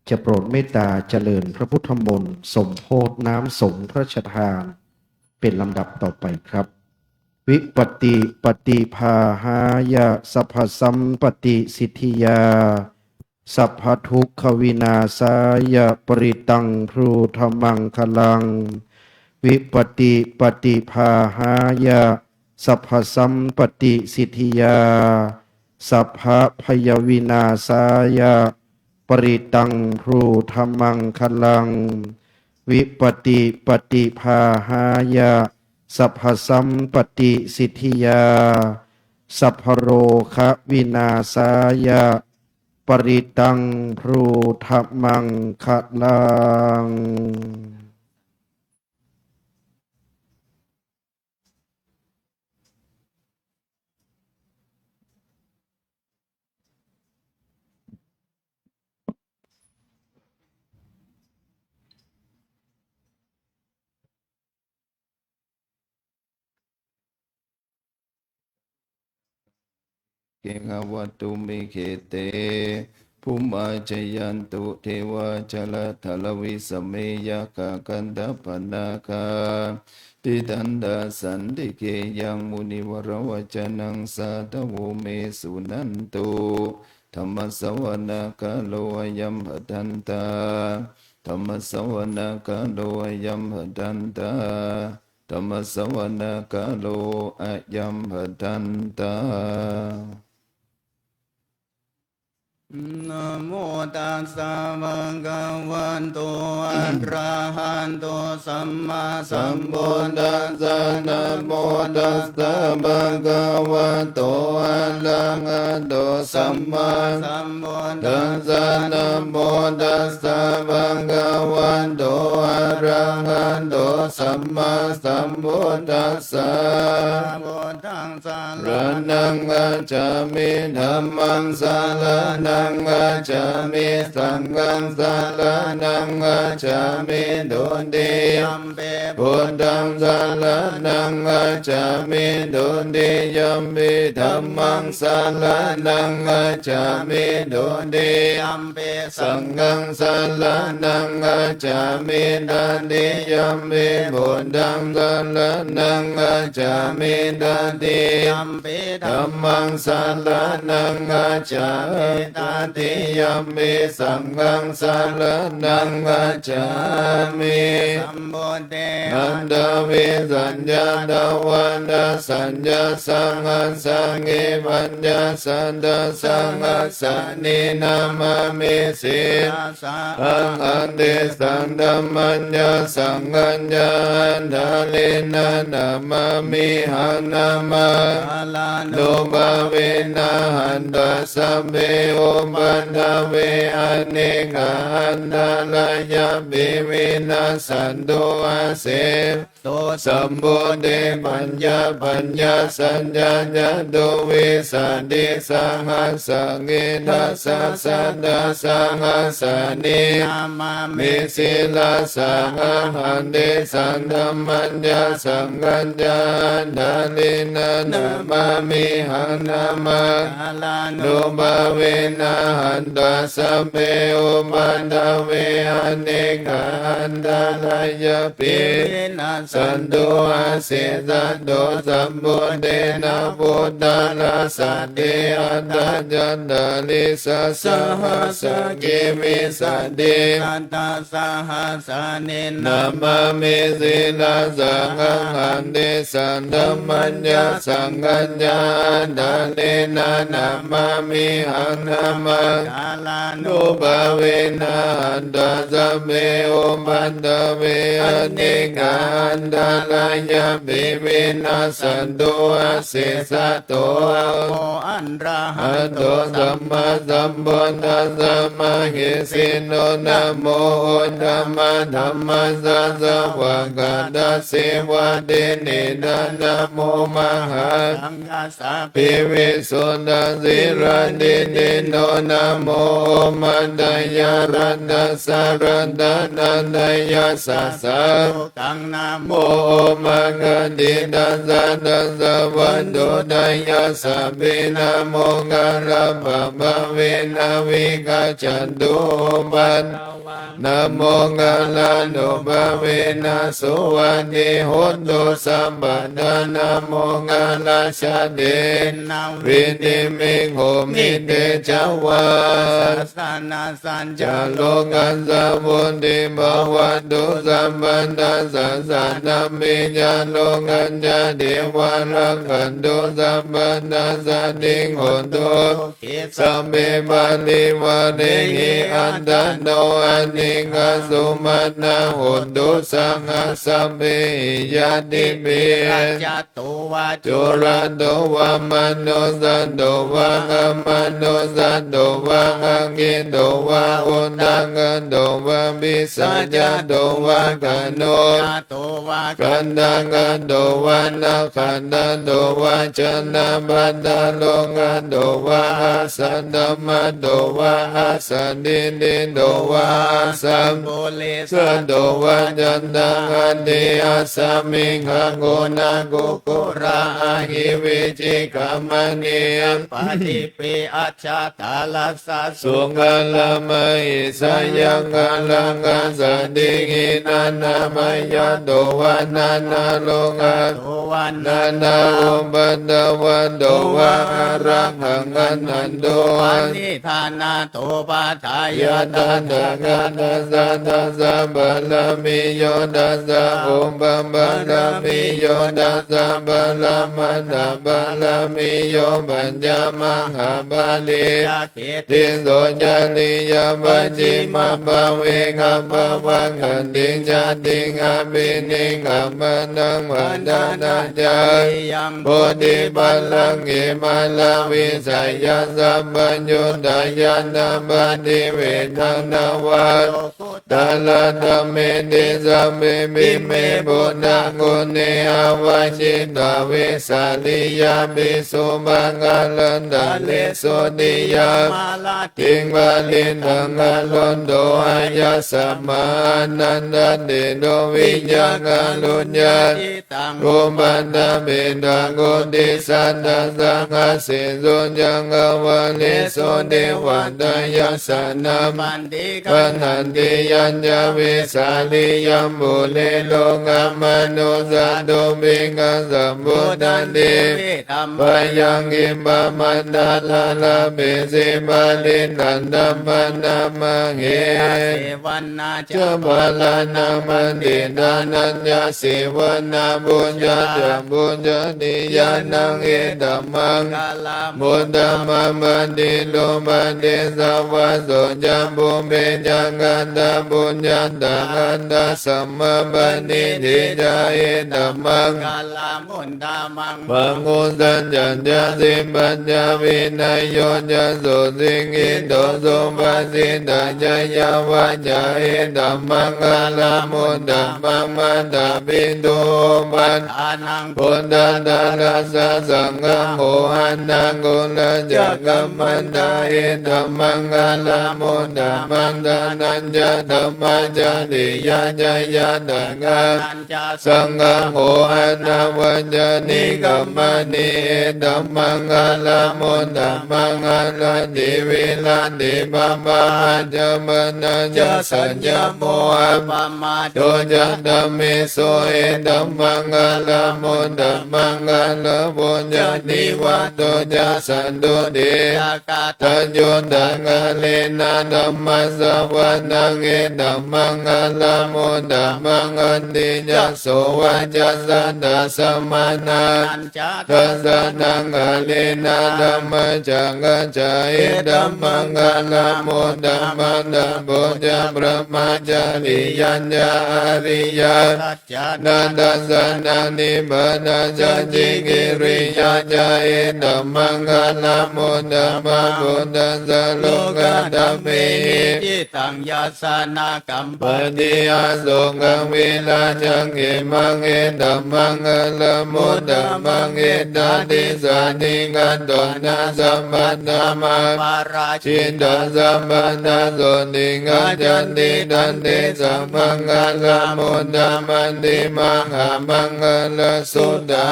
จะโปรดเมตตาเจริญพระพุทธมนต์สมโภชน้ำสงฆ์พระราชทานเป็นลำดับต่อไปครับวิปติปฏิภาหายะสัพพสัมปติสิทธิยา สัพพทุกขวินาศายะปริตังพรูธรรมังคลังวิปติปฏิภาหายะสัพพสัมปติสิทธิยาสัพพพยวินาศายะปริตังพรูธรรมังคลังวิปติปฏิภาหายะสัพพสัมปติสิทธิยาสัพพโรคะวินาศายะปริตังพรูธรรมังคลังเกหาวัตุมิเขเตภุมาจยันตุเทวาจลทลวิสเมยกะกันดปนาคาติตันดาสันติเกยังมุนิวรวจนังสาทโวเมสุนันตุธรรมสวนาคาโลยัมหทันตาธรรมสวนาคาโลยัมหทันตาธรรมสวนาคาโลอะยัมหทันตานะโมตัสสะภะคะวะโตอะระหะโตสัมมาสัมพุทธัสสะนะโมตัสสะภะคะวะโตอะระหะโตสัมมาสัมพุทธัสสะนะโมตัสสะภะคะวะโตอะระหะโตสัมมาสัมพุทธัสสะพุทธังสารนังกัจฉามิธัมมังสารนังกัจฉามิสังฆังสารนังกัจฉามิดุติยัมปิพุทธังสารนังกัจฉามิดุติยัมปิธัมมังสารนังกัจฉามิดุติยัมปิสังฆังสารนังกัจฉามิดุติยัมปิพุทธังสารนังกัจฉามิดุติยัมปิธัมมังสารนังกัจฉามิดุติยัมปิสังฆังสารนังกัจฉามิสัมโพเตอันดาวิสัญญาดาวันดาสัญญาสังฆสังเกปัญญาสันดาสังฆสันนินามามิสิอังอันเดสังดัมมัญญาสังฆัญญาอันดาเลนะนามามิหังนามาโลภะเวนะหันตาสัพเพโอปันดาเวอเนกาอันดาลายะปิวินาสันโตอาเสโตสัมโพเดปัญญาสัญญาญาโตวิสันติสังฆสังเกทัสสะสันดาสังฆสันนินามามิสิลาสังฆหันเดสังธัมมัญญาสังฆัญญาดาลินานามามิหังนามาโลภะเวนะหันตาสัพเพโอปันดาเวอเนกาอันดาลายะปิสันโตอาเสสันโตสัมโพเดนะพุทธานาสัตเตอันดาจันดาลิสัสสหัสสะเกมิสันติอัตตาสหัสสะเนนามามิสิลาสังฆังหันเดสันธัมมัญญาสังฆัญญาดาเลนะนามามิหังนามาโนภะเวนะหันตาสัพเพโอปันดาเวอเนกาอันดาลายะปิวินาสันโตอาเสสะโตอันราหันโตสัมมาสัมพุทธัสสะมะหิสิโนนะโมธัมมะธัมมัสสะสะวะกะตะเสวะเดนินะนะโมมหาสังฆัสสะปิวิสุทธัสสิระดินิโนนะโมมันตยารันตสารันตนันตยาสัสสะกังนะโมมังคติตัสสะตัสสะวันโตตยาสัพพินะโมกะระปะภะเวนะวิกัจจันตุปันนะโมกะลาโนภะเวนะสุวัสดิโหตุสัมปทานะโมกะลาชะเดนะวินิมิโหมิเตจ วา สานาสัญ จะ จา โลกันสามุติภวันตุสัมปันธัสสะสะนามิญาโลกันจะเดวารังกันตุสัมปันธัสสะนิโหตุ เกส สัมเมบาลิวะเรหิอันตันโนอันนิกาสุมาณะโหตุสังฆสัมเมยาติเม ราชตุวา จุรันโตวามโนสันโตวะกัมมโนสันโตวะกังกิโตวะอุนตังกันโตวะบิสัจจโตวะกันโน ยาตุวา กันดังกันโตวะนาคันดันโตวะชนะบันดาโลกันโตวะอาสันดมัตโตวะอาสันดินดินโตวะอาสัม โบเล สันโตวะจันตังอันเดอาสามิงหังโกนาโกโกราอาหิวิจิกามณีอัม ปฏิปิอัจฉตาลัสสะ สุกัลละมหิสายังกัลลังกัสสติกินานามายันโตวะนานาโลกั โตวัน นานาอุปันตวันโตวะอะระหังอันนันโต วันิธานาโตปาทาย ยะตันตะกันตัสสะตัสสะบาลามิโยตัสสะอุปบาลามิโยตัสสะบาลามันตะบาลามิโยปัญญามหาบาลี ยาเกติ ติโสจาริยาปัจจิมาภาเวงัมภวังขันติจาติอาภินิงัมมนังวันดานาจา ยัง โพธิปัลลังเกมาลาวิสัยยัสสัมปัญโยตายานาบันติเวทังนาวัต โลกุต ตาลาธรรมเมติสัมเมมิเมบุญนากุเนอาวาชิตาเวสาลิยามิสุมังกาลันดาเลโสติยา มาลาติ ติงวาลินทังกาลนโดอายาสัมมานันดาเดโดวิญญาณาลุญญา จิตัง โกบันดาเบดังโกติสันดาสังฆสิสุญญังกวาลิโสเดวันดายาสนา ปันติ ปั กัน หันติยัญญาวิสาลิยัมบุเลโลกามนุสัตโตมิกัสสมบุตันติ เวธรรม ปะยังอิมะมันดาลาลาเบสิมาลินันดามันนามังเฮ เสวันนา เจ้าบาลานามันติดานัญญาสิวนาบุญญาจัมบุญญานิยานังเอตัมมัง กาลา บุญธรรมมันติโลมันติสาวะโสจัมบุเมจังกันตาบุญญาตากันตาสัมมาบันติทิจาเอตัมมัง กาลามุนตามัง ปังกุสัญญัญญาสิปัญญาวินัยโยญาสุสิงหิโตสุปัสสิตาญญาวาจาเอตัมมังกาลามุนตัมมังมันตาปิตุปัน ทานัง พุทธันตรัสสะสังฆโมหันตังกุลจักกัมมันตาเอตัมมังกาลามุนตัมมังตานัญญาธัมมัญจติยาญาญาตังกัง นันจา สังฆโมหันนาวัญญานิกัมมานิเอตัมมังกาลามุนตัมมังกาลาติวิลาติบัมมาจามนัญญาสัญญาโมหะ ปามา โดจัตตามิโสเอตัมมังกาลามุนตัมมังกาลาบุญญาณิวัตโตจัสสันโดเด ยากา ตัญโยตังกาเลนะธัมมัสสะวะนังเอตัมมังกาลามุนตัมมังอันติจัสโสวะจัสสันตาสมานา นันจา ทัสสะนังกาเลนะธัมมัจจังกัจจาเอตัมมังกาลามุนตัมมังตัมโพจาพระมาจาริยัญญาอริยา สัจจา นันตัสสะนันนิบานาจันจิกิริยาจาเอตัมมังกาลามุนตัมมังพุทธัสสะโลกตัมเม จิตังยาสนากัม ปฏิอาโสกังวิลาจังเอมังเอตัมมังกาลามุนตัมมังเอตาติสานิกันโตนะสัมปันธามา ปาราชิ ชินตาสัมปันธาโสติกัจจันติตันติสัมมังกาลามุนตัมมันติมังหามังกาลสุดา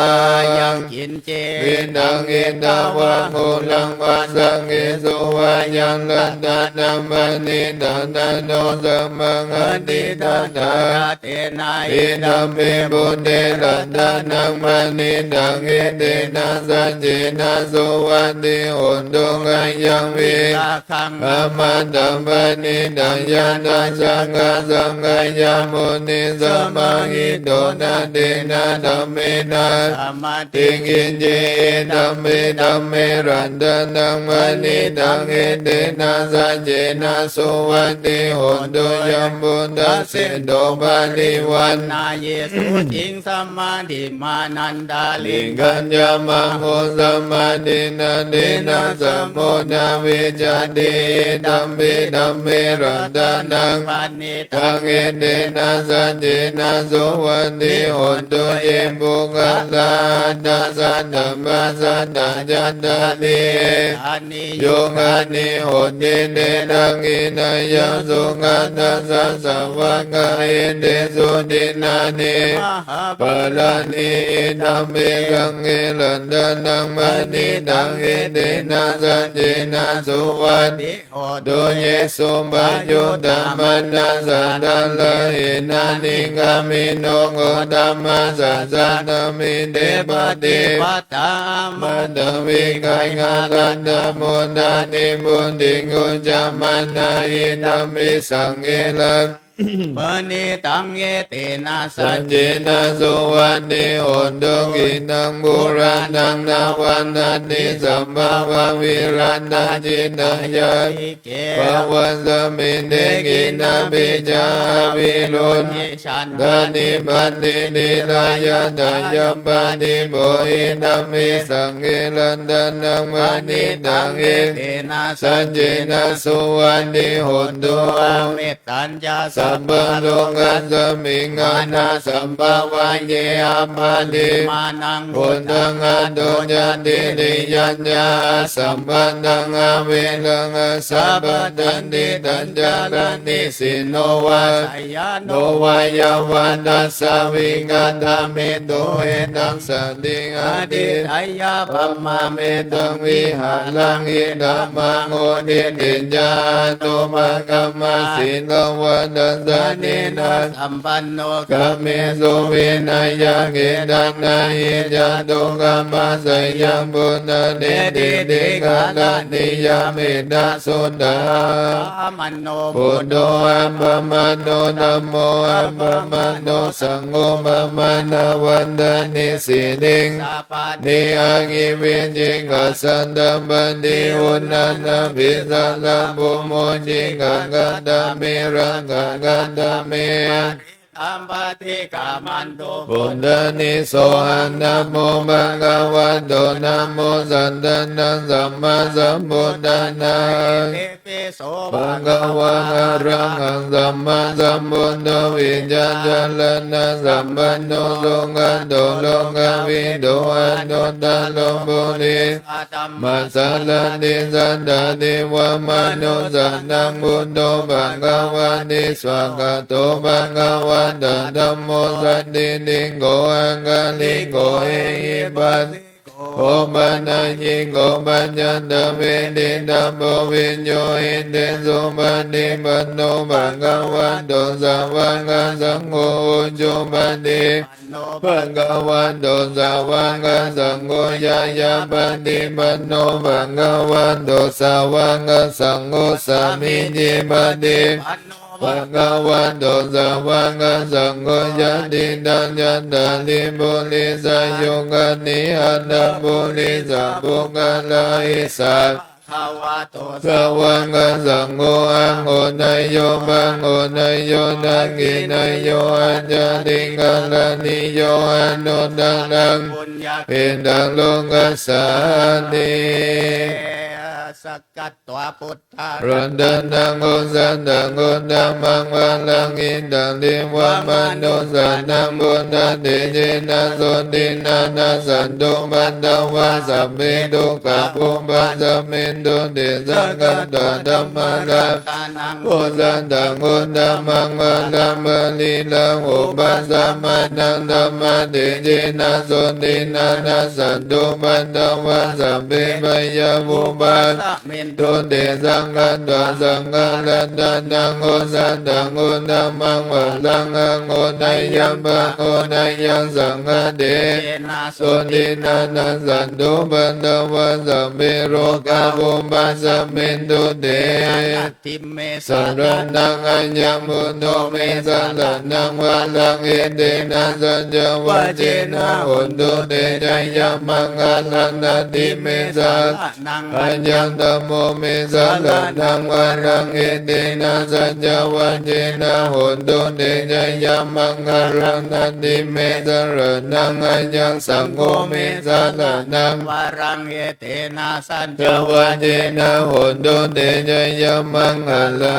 ยั ยัง กินเจ วินังอิตาวะโมลังวาสังเอสุวายังลันตานามานิตานาโนสัมมังอติตาตา เตนาย อินัมเมบุเตลันตานังมานิตังเอเตนะสัจเจนะสุวัติโหตุกา ยังวิ ตาคัง อามาตัมปนิตัญญาณสังฆาสังฆายามุนิสัมมาหิโตนะเตนะธัมเมนะ สมาธิ ติกินเจธัมเมธัมเมรันตนังมณิตังเอเตนะสัจเจนะสุวัตติโหตุยัมบุตัสสิโตภาลิวัน นาเยสุจิงสมาธิมานันดาลิ ลิกัญญามังโหสัมมาทินาเดนะสัมโมนาเวจติธัมเมธัมเมรัตนัง ปานิตั ตั ง งเอเตนะสัจเจนะสุวันติโหตุเยปุกัสสะตัสสะธัมมัสสะตัจจันตติ อานิ โยงานิโหติเตนังอินายังสุขันตัสสะสัพพะกะเอเตสุตินานิ มหา ปะลานิธัมเมกังเอรันตนังมณิตังเอเตนะสัจเจนะสุวัน ติโห โดเยสุปะโยตัมมนัสสะตัลละเอนานิกามิโนโกตัมมัสสะสัตตมิเตปะติ ปัตตา มัตตวิกายงาลันตมุนตานิบุญติงุจามานาอินามิสังเกลัง ปณิตังเยเตนะสั สั จ จเจนะสุวันติโหตุกินังบุรานังนาวันนาติสัมภาวะวิรันตาจิตายะ ติเก ภาวันสมิเดกินาปิจาวิรุณ เยชัน ดานิปันตินิรายะดายมปานิโบหินามิสังเกลันตนังมานิตังเอ เตนะ สัจเจนะสุวันติโหตุ เมตตัญญา สัพพะโลกัสสมิงานาสัมภาวะเยอามาลิ มานัง พุทธังอัตโตยันติริยัญญาสัมปันตังอเวลังสัพพตันติตัญจารานิสิโนวะ สยาน โนวายาวันตัสสวิงันธาเมโตเอตังสันติง อ อา ดิ ติ ไทยา ปัมมาเมตังวิหารังอิดัมมังโอติติญาตุมังกัมมาสิโนวันตัสสะเนนะ สัมปันโน กะเมสุวินัยะเกตังนาหิจาตุกัมมาสยังบุญเดติเดกาลนิยาเมตาสุดา มันโน พุทโธอัมปะมะโนนะโมอัมปะมะโนสังโฆปะมะนะวันดานิสิลิง สาปา นิอางิวิจิงกัสสันตบันติอุณานาภิสัลลัมบุโมจิกังกัตตามิรังกังกัตตามิ อัมปาติกามันโต พุทธานิโสหันนะโมบังกวะโตนะโมสันตนังสัมมาสัมพุทธานัง เตปิโส บังกวะอะระหังสัมมาสัมพุทธวิญญาณลนะสัมปันโนโลกัตโตโลกวิโดอันโนตาโลบุริ อาตัม มัสสะลันติสันตติวะมโนสันนังบุตโตบังกวะนิสวากาโตบังกวะตะธัมโมสันตินิโกอังกาลิโกเอหิปัสโอปัญญิโกปัญญตเวทิตัมโพวิญโยหิเตสุปันติปันโนบังกวะโตสาวกสังโฆจุปันติ โน ปังกวันโตสาวกสังโฆยายาปฏิปันโนปังกวันโตสาวกสังโฆสามิจิปฏิ ปันโน ปังกวันโตสาวกสังโฆยะติตัญญาตาลิบุริสายุกนิอันตบุริสาภุกลาอิสัต ภาวะโต สวังกัสังโฆอังโอนายโยบังโอนายโยนังกินายโยอัญญาติกัลานิโยอันโนตังนัง บุญญา เป็นดังโลกัสสันติ สกัดตัวพุทธา รันดันดังโอสันดังโอดัมมังวันลังอินดังดิวะมันโนสันนังบุญนาเตเจนะโสตินานาสันตุบันดาวะสัพเพทุกขะภูปัสสะเมนตุเตสังกัตตะธัมมานัง ทานัง โอสันตังโอดัมมังวันลัมมะลีลังอุปัสสะมานังธัมมาเตเจนะโสตินานาสันตุบันดาวะสัพเพมยะภูปัสสะ เมน ตุเตสังฆัตวะสังฆัตตะนังโอสัตตังโอธัมมังวะสังฆังโอไนยัมปะโอไนยังสังฆเต เจนา สุนินานาสันตุปันตวะสัมเมโรกาบุมปัสสมินตุเต ทิมเม สรณังอัญญมุโนเมสรณังวะลังเอเตนะสัจจวัจเจนะหุนตุเตจัยยมังคลันติเมสัส นัง อัญญังธโมเมสรณังวะลังเอเตนะสัจจวัจเจนะหุนตุเตจัยยมังคลันติเมสรณังอัญญังสังโฆเมสรณัง วารังเอเตนะสัน จวัจเจนะหุนตุเตจัยยมังคลั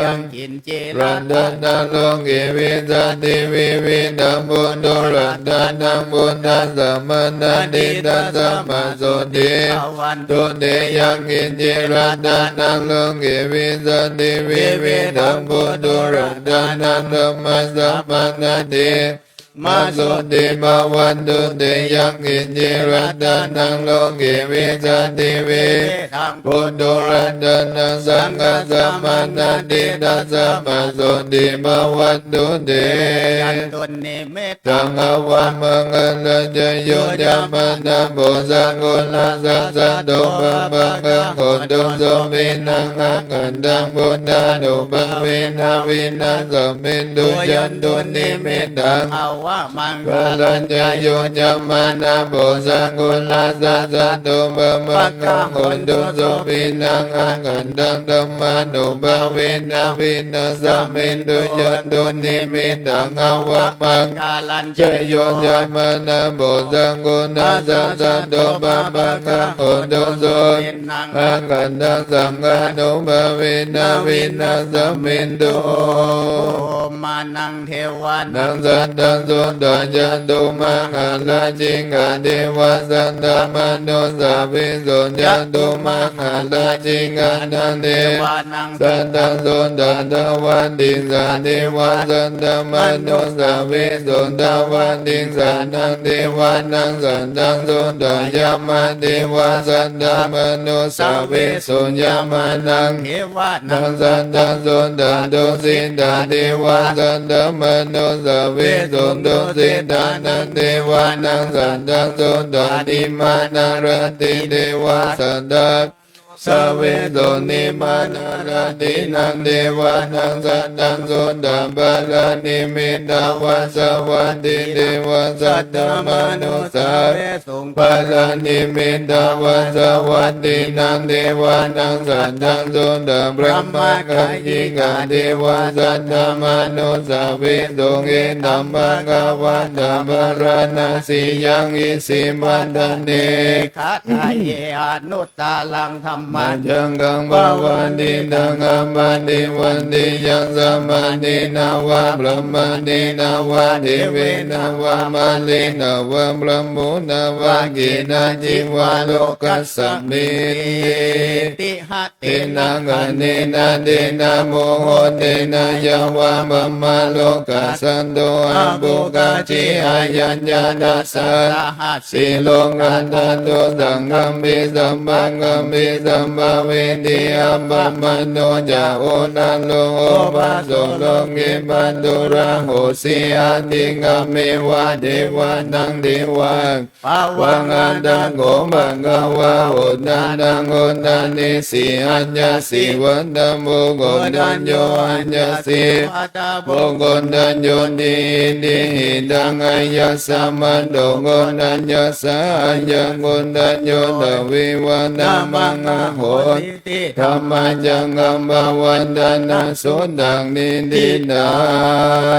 ยัง ง กินเจ รันดานาโลกิวิสันติวิวินัมบุญโดรันดานังบุญนัสสะมานันติตัสสะมาโสติ วัน ตุเตยังกินจิรันดานังโลกิวิสันติวิวินัมบุญโดรันดานังธัมมัสสะมานันติมาโสติมาวันตุเตยังกินจิรันดานังโลกิวิสันติวิ ทาง ปุณโดรันดานังสังฆัสสะมานันติตัสสะมาโสติมาวันตุเต ยันตุนิเมต สังฆวามังคัลจโยยามานาโบสังโฆลาสัสสะโตปะปะกังโหตุโสมินังอังกันตังบุญานุปะเวนะวินาสมินตุยันตุนิเมตัง เอาว่ามัง กัลจโยยามานาโบสังโฆลาสัสสะโตปะปะกังโหตุโสมินังอังกันตังธัมมานุปะเวนะวินาสมินตุยันตุนิเมตังเอาว่ามัง กาลัน เจโยยามานาโบสังโฆนาสัสสะโตปะปะกังโหตุโส เป็นนาง อังกันตังสังฆานุภะเวนะวินาสมินตุ โอมานังเทวานั นั ง งสันตังสุนทรยันตุมังอาลาจิงกาเทวะสันตมโนสาวิสุนยันตุมังอาลาจิงกานันเท วานัง สันตังสุนทรวันติสันเทวะสันตมโนสาวิสุนทวันติสันนังเทวานังสันตังสุนทรยามาเทวะสันตมโนสาวิสุนยามานัง เทวานั นั ง งสันตังสุนทรตุสิตาเทวะสันตมโนสาวิสุนตุสิตานังเทวานังสันตังสุนทรติมานารันติเทวะสันตังสเวโสนิมานารันตินังเทวานังสันตังสุนทรบาลานิมิตาวะสวัสดิเทวะสัตตมโนสา เวสุง ปาลานิมิตาวะสวัสดินังเทวานังสันตังสุนทรบรมกายิกาเทวะสัตตมโนสาวิสุงเอตัมมะกาวันตาบารณาสิยังอิสิมันตันเน คาทายเยอนุตตาลังธรร มั มั จ น จังกังบาวันตินังอามันติวันติยังสมานินาวะพระมานินาวะเทเวนาวะมาลินาวะพระมุนาวะกินาจิวะโลกัสสมิติ ติหะ เต ติ นังกเนนะเดนะโมโหเตนะยวะมัมมาโลกัสสันโตอะบุกาจิอายัญญานัสสะ สหัส สิโลกันตันโตสังฆัมปิสัมมังคัมปิสัมภเวติอัมปะมโนจาโอนันโลโอภาโสโลกิปันตุระโหสิอาติกัมเมวะเทวานังเทวัง ภาวั วั ง งอันตังโกบังกวะโหนันตังโหนันนิสีอัญญาสีวันตโมโกนันโยอัญญาสี วาตา โบโกนันโยนิดิหิตังอัญญาสัมมันโดโกนันโยสัญญาโกนันโยตวิวันนามังอะโห ติ ธรรมจังกัมบวันดานาสุดังนิดินั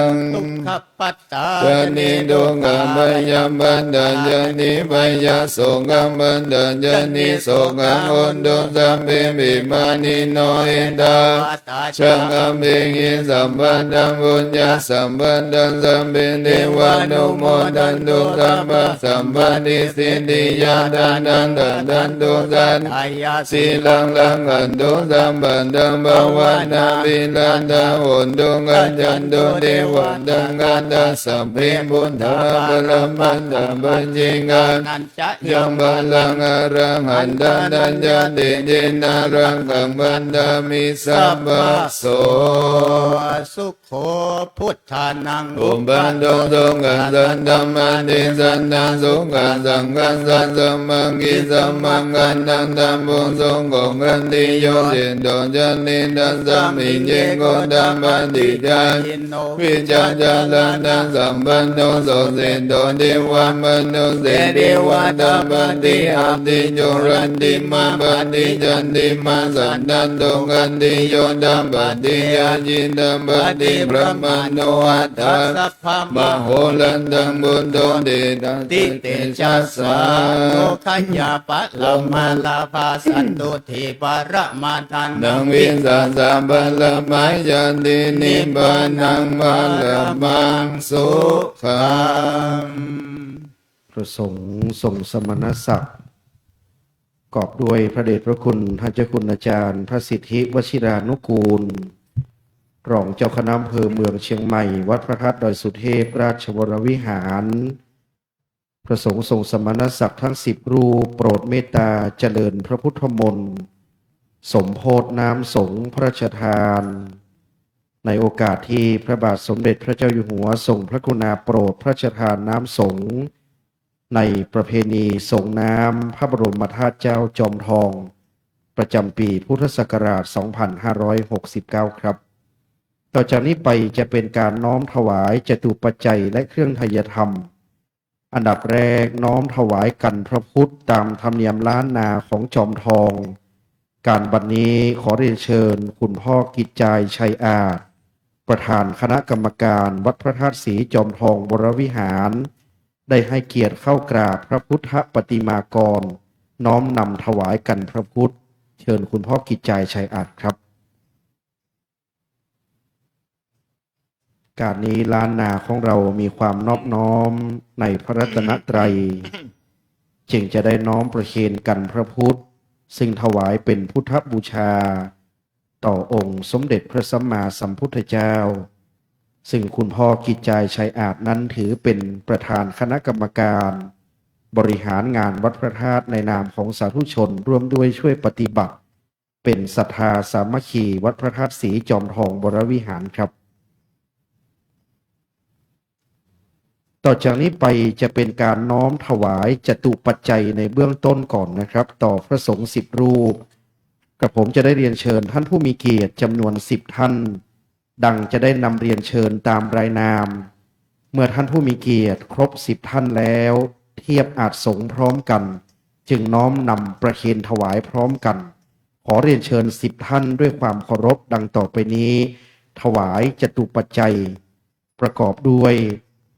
ง ทุกขปัตตา เจนิดุงกัมปยาบันดาเจนิปยาโสกัมบันดาเจนิโสกังอุนดุสัมเบมิมานิโนเอตา ปัตตา ชังกัมเบงิสัมปันธังบุญญาสัมปันธังสัมเบเทวานุโมทันตุสัมปะสัมปะนิสิทธิยาทานันตตันตุสัน อายา ส สีลังลังอันตุสัมปันธังภวนาวิลันทาโหนตุกัจจันตุเทวตังกันตัสสัพเพพุทธาภลมันตปัญญิกัน นันจะ ยังบัลลังก์อรังหันตันตัญญาเตเจนารังกังบันดามิสัพพะโส สุโขพุทธานัง อุปันโตสุขันสันธรรมันติสันตังสุขันสังขันสันสมังกิสัมมังกันตังตัมปุสุงโกกันติโยสินโตจันนิตัสสะมิเจโกตัมปันติจัน ยินโน วิจารจารันตังสัมปันโนโสสินโตเทวามนุสเสเทวตัมปันติอัตติโยรันติมาปันติจันติมาสันตันโตกันติโยตัมปันติอาจินตัมปันติพระมโนอัตถะ สัพพะ มโหลันตังบุญโตเดตัส ติ ติ เต เต จั ชั ส ส สะ สะ โลคัญญาปะละมาลาภาสันตุทิปะระมาทัน นังวิสัสสะบัลลมายยันตินิบานังบัลลมังสุขัง ประสงค์ทรงสมณศักดิ์กอบด้วยพระเดชพระคุณท่านเจ้าคุณอาจารย์ พระสิทธิวชิรานุกูล รองเจ้าคณะอำเภอเมืองเชียงใหม่ วัดพระธาตุดอยสุเทพราชวรวิหาร ประสงค์ทรงสมณศักดิ์ทั้ง10 รูปโปรดเมตตาเจริญพระพุทธมนต์สมโภชน้ำสงฆ์พระราชทาน ในโอกาสที่พระบาทสมเด็จพระเจ้าอยู่หัวทรงพระกรุณาโปรดพระราชทานน้ำสงฆ์ในประเพณีส่งน้ำพระบรมธาตุเจ้าจอมทอง ประจำปีพุทธศักราช 2569 ครับ ต่อจากนี้ไปจะเป็นการน้อมถวายจตุปัจจัยและเครื่องไทยธรรม อันดับแรกน้อมถวายกันพระพุทธตามธรรมเนียมล้านนาของจอมทอง การบัดนี้ขอเรียนเชิญคุณพ่อกิจจายชัยอาจประธานคณะกรรมการวัดพระธาตุศรีจอมทองวรวิหาร ได้ให้เกียรติเข้ากราบพระพุทธปฏิมากร น้อมนำถวายกันพระพุทธเชิญคุณพ่อกิจจายชัยอาจครับ การนี้ล้านนาของเรามีความนอบน้อมในพระรัตนตรัย จึงจะได้น้อมประเคนกันพระพุทธซึ่งถวายเป็นพุทธบูชา ต่อองค์สมเด็จพระสัมมาสัมพุทธเจ้า ซึ่งคุณพ่อกิจจายชัยอาจนั้นถือเป็นประธานคณะกรรมการ บริหารงานวัดพระธาตุในนามของสาธุชนร่วมด้วยช่วยปฏิบัติ เป็นศรัทธาสามัคคีวัดพระธาตุศรีจอมทองวรวิหารครับ ต่อจากนี้ไปจะเป็นการน้อมถวายจตุปัจจัยในเบื้องต้นก่อนนะครับ ต่อพระสงฆ์10 รูปกระผมจะได้เรียนเชิญท่านผู้มีเกียรติจำนวน10 ท่าน ดังจะได้นำเรียนเชิญตามรายนาม เมื่อท่านผู้มีเกียรติครบ10 ท่านแล้ว เทียบอาจสงฆ์พร้อมกัน จึงน้อมนำประเคนถวายพร้อมกัน ขอเรียนเชิญ10 ท่านด้วยความเคารพดังต่อไปนี้ ถวายจตุปัจจัย ประกอบด้วย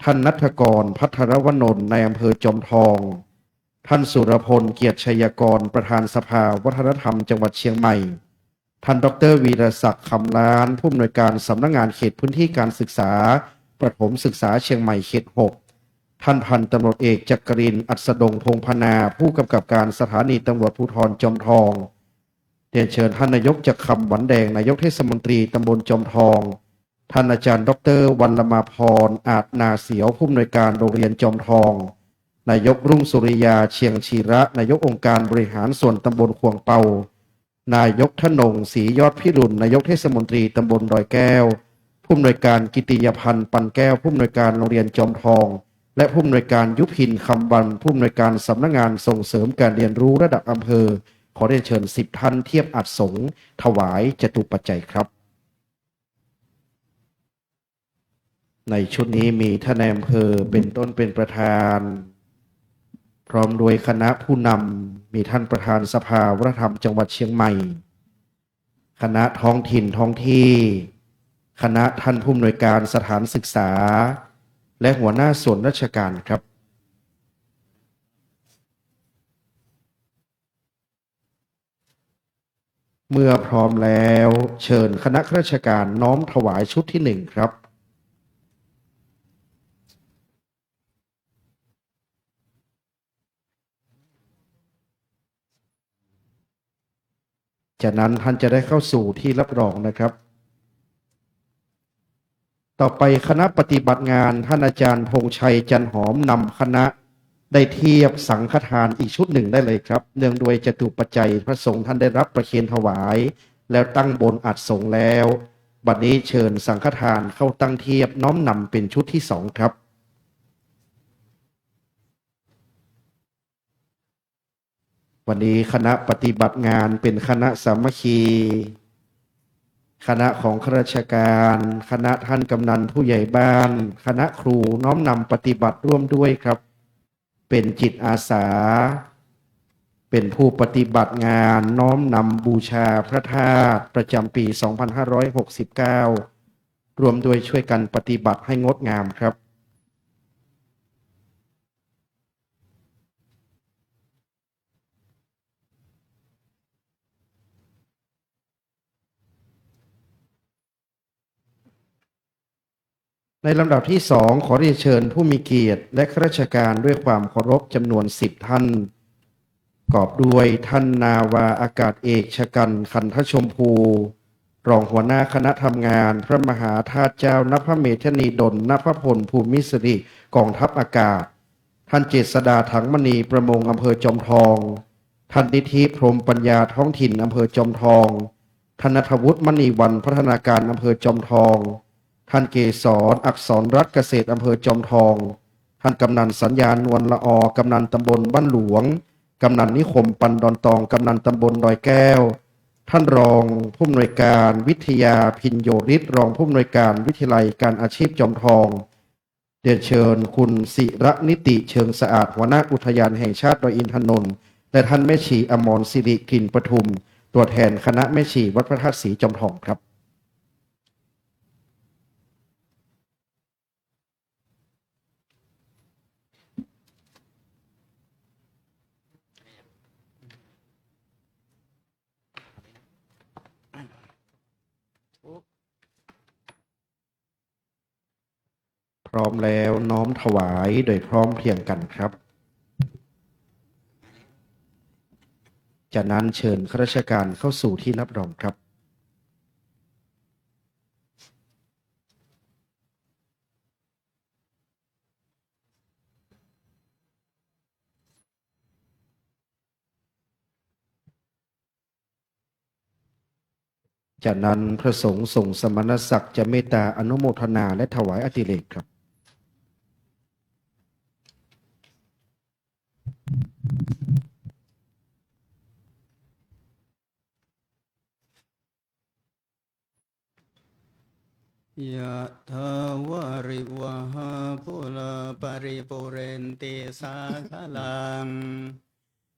ท่านณัฐกรภัทรวนนท์ในอำเภอจอมทอง ท่านสุรพลเกียรติชัยกรประธานสภาวัฒนธรรมจังหวัดเชียงใหม่ ท่านดร.วีรศักดิ์คำล้านผู้อำนวยการสำนักงานเขตพื้นที่การศึกษาประถมศึกษาเชียงใหม่เขต 6 ท่านพันตำรวจเอกจักรินทร์อัศดงพงพนาผู้กำกับการสถานีตำรวจภูธรจอมทองเรียนเชิญท่านนายกจักรคำหวันแดงนายกเทศมนตรีตำบลจอมทองท่านอาจารย์ดร.วรรณมาพรอาจนาเสียวผู้อำนวยการโรงเรียนจอมทองนายกรุ่งสุริยาเชียงชีระนายกองค์การบริหารส่วนตำบลขวงเปานายกทนงศรียอดพิรุณนายกเทศมนตรีตำบลดอยแก้วผู้อำนวยการกิติยพันธ์ปันแก้วผู้อำนวยการโรงเรียนจอมทองและผู้อำนวยการยุพินคำบันผู้อำนวยการสำนักงานส่งเสริมการเรียนรู้ระดับอำเภอขอเรียนเชิญ10 ท่านเทียบอัฐสงฆ์ถวายจตุปัจจัยครับในชุดนี้มีท่านนายอำเภอเป็นต้นเป็นประธานพร้อมด้วยคณะผู้นำมีท่านประธานสภาวัฒนธรรมจังหวัดเชียงใหม่คณะท้องถิ่นท้องที่คณะท่านผู้อำนวยการสถานศึกษาและหัวหน้าส่วนราชการครับเมื่อพร้อมแล้วเชิญคณะข้าราชการน้อมถวายชุดที่1ครับ จากนั้นท่านจะได้เข้าสู่ที่รับรองนะครับ ต่อไปคณะปฏิบัติงานท่านอาจารย์พงษ์ชัยจันหอมนำคณะได้เทียบสังฆทานอีกชุดหนึ่งได้เลยครับเนื่องด้วยจตุปัจจัยพระสงฆ์ท่านได้รับประเคนถวาย แล้วตั้งบนอัฐสงฆ์แล้ว บัดนี้เชิญสังฆทานเข้าตั้งเทียบน้อมนำเป็นชุดที่สองครับวันนี้คณะปฏิบัติงานเป็นคณะสามัคคีคณะของข้าราชการคณะท่านกำนันผู้ใหญ่บ้านคณะครูน้อมนำปฏิบัติร่วมด้วยครับเป็นจิตอาสาเป็นผู้ปฏิบัติงานน้อมนำบูชาพระธาตุประจำปี 2569 รวมด้วยช่วยกันปฏิบัติให้งดงามครับในลำดับที่สองขอเรียนเชิญผู้มีเกียรติและข้าราชการด้วยความเคารพจำนวน10 ท่านประกอบด้วยท่านนาวาอากาศเอกชกันขันทชมพูรองหัวหน้าคณะทำงานพระมหาธาตุเจ้านพเมธนีดลนพพลภูมิสิริกองทัพอากาศท่านเจษดาถังมณีประมงอำเภอจอมทองท่านนิธิพรหมปัญญาท้องถิ่นอำเภอจอมทองท่านณัฐวุฒิมณีวันพัฒนาการอำเภอจอมทองท่านเกษรอักษรรัฐเกษตรอำเภอจอมทองท่านกำนันสัญญานวลละออกำนันตำบลบ้านหลวงกำนันนิคมปันดอนตองกำนันตำบลดอยแก้วท่านรองผู้อำนวยการวิทยาพินโยฤทธิ์รองผู้อำนวยการวิทยาลัยการอาชีพจอมทองเรียนเชิญคุณศิระนิติเชิงสะอาดหัวหน้าอุทยานแห่งชาติดอยอินทนนท์และท่านแม่ชีอมรศิริกลิ่นปทุมตัวแทนคณะแม่ชีวัดพระธาตุศรีจอมทองครับพร้อมแล้วน้อมถวายโดยพร้อมเพรียงกันครับจากนั้นเชิญข้าราชการเข้าสู่ที่รับรองครับจากนั้นพระสงฆ์ส่งสมณศักดิ์จะเมตตาอนุโมทนาและถวายอติเรกครับยะทาวาริวหาปุราปาริปุเรนติสาคลัง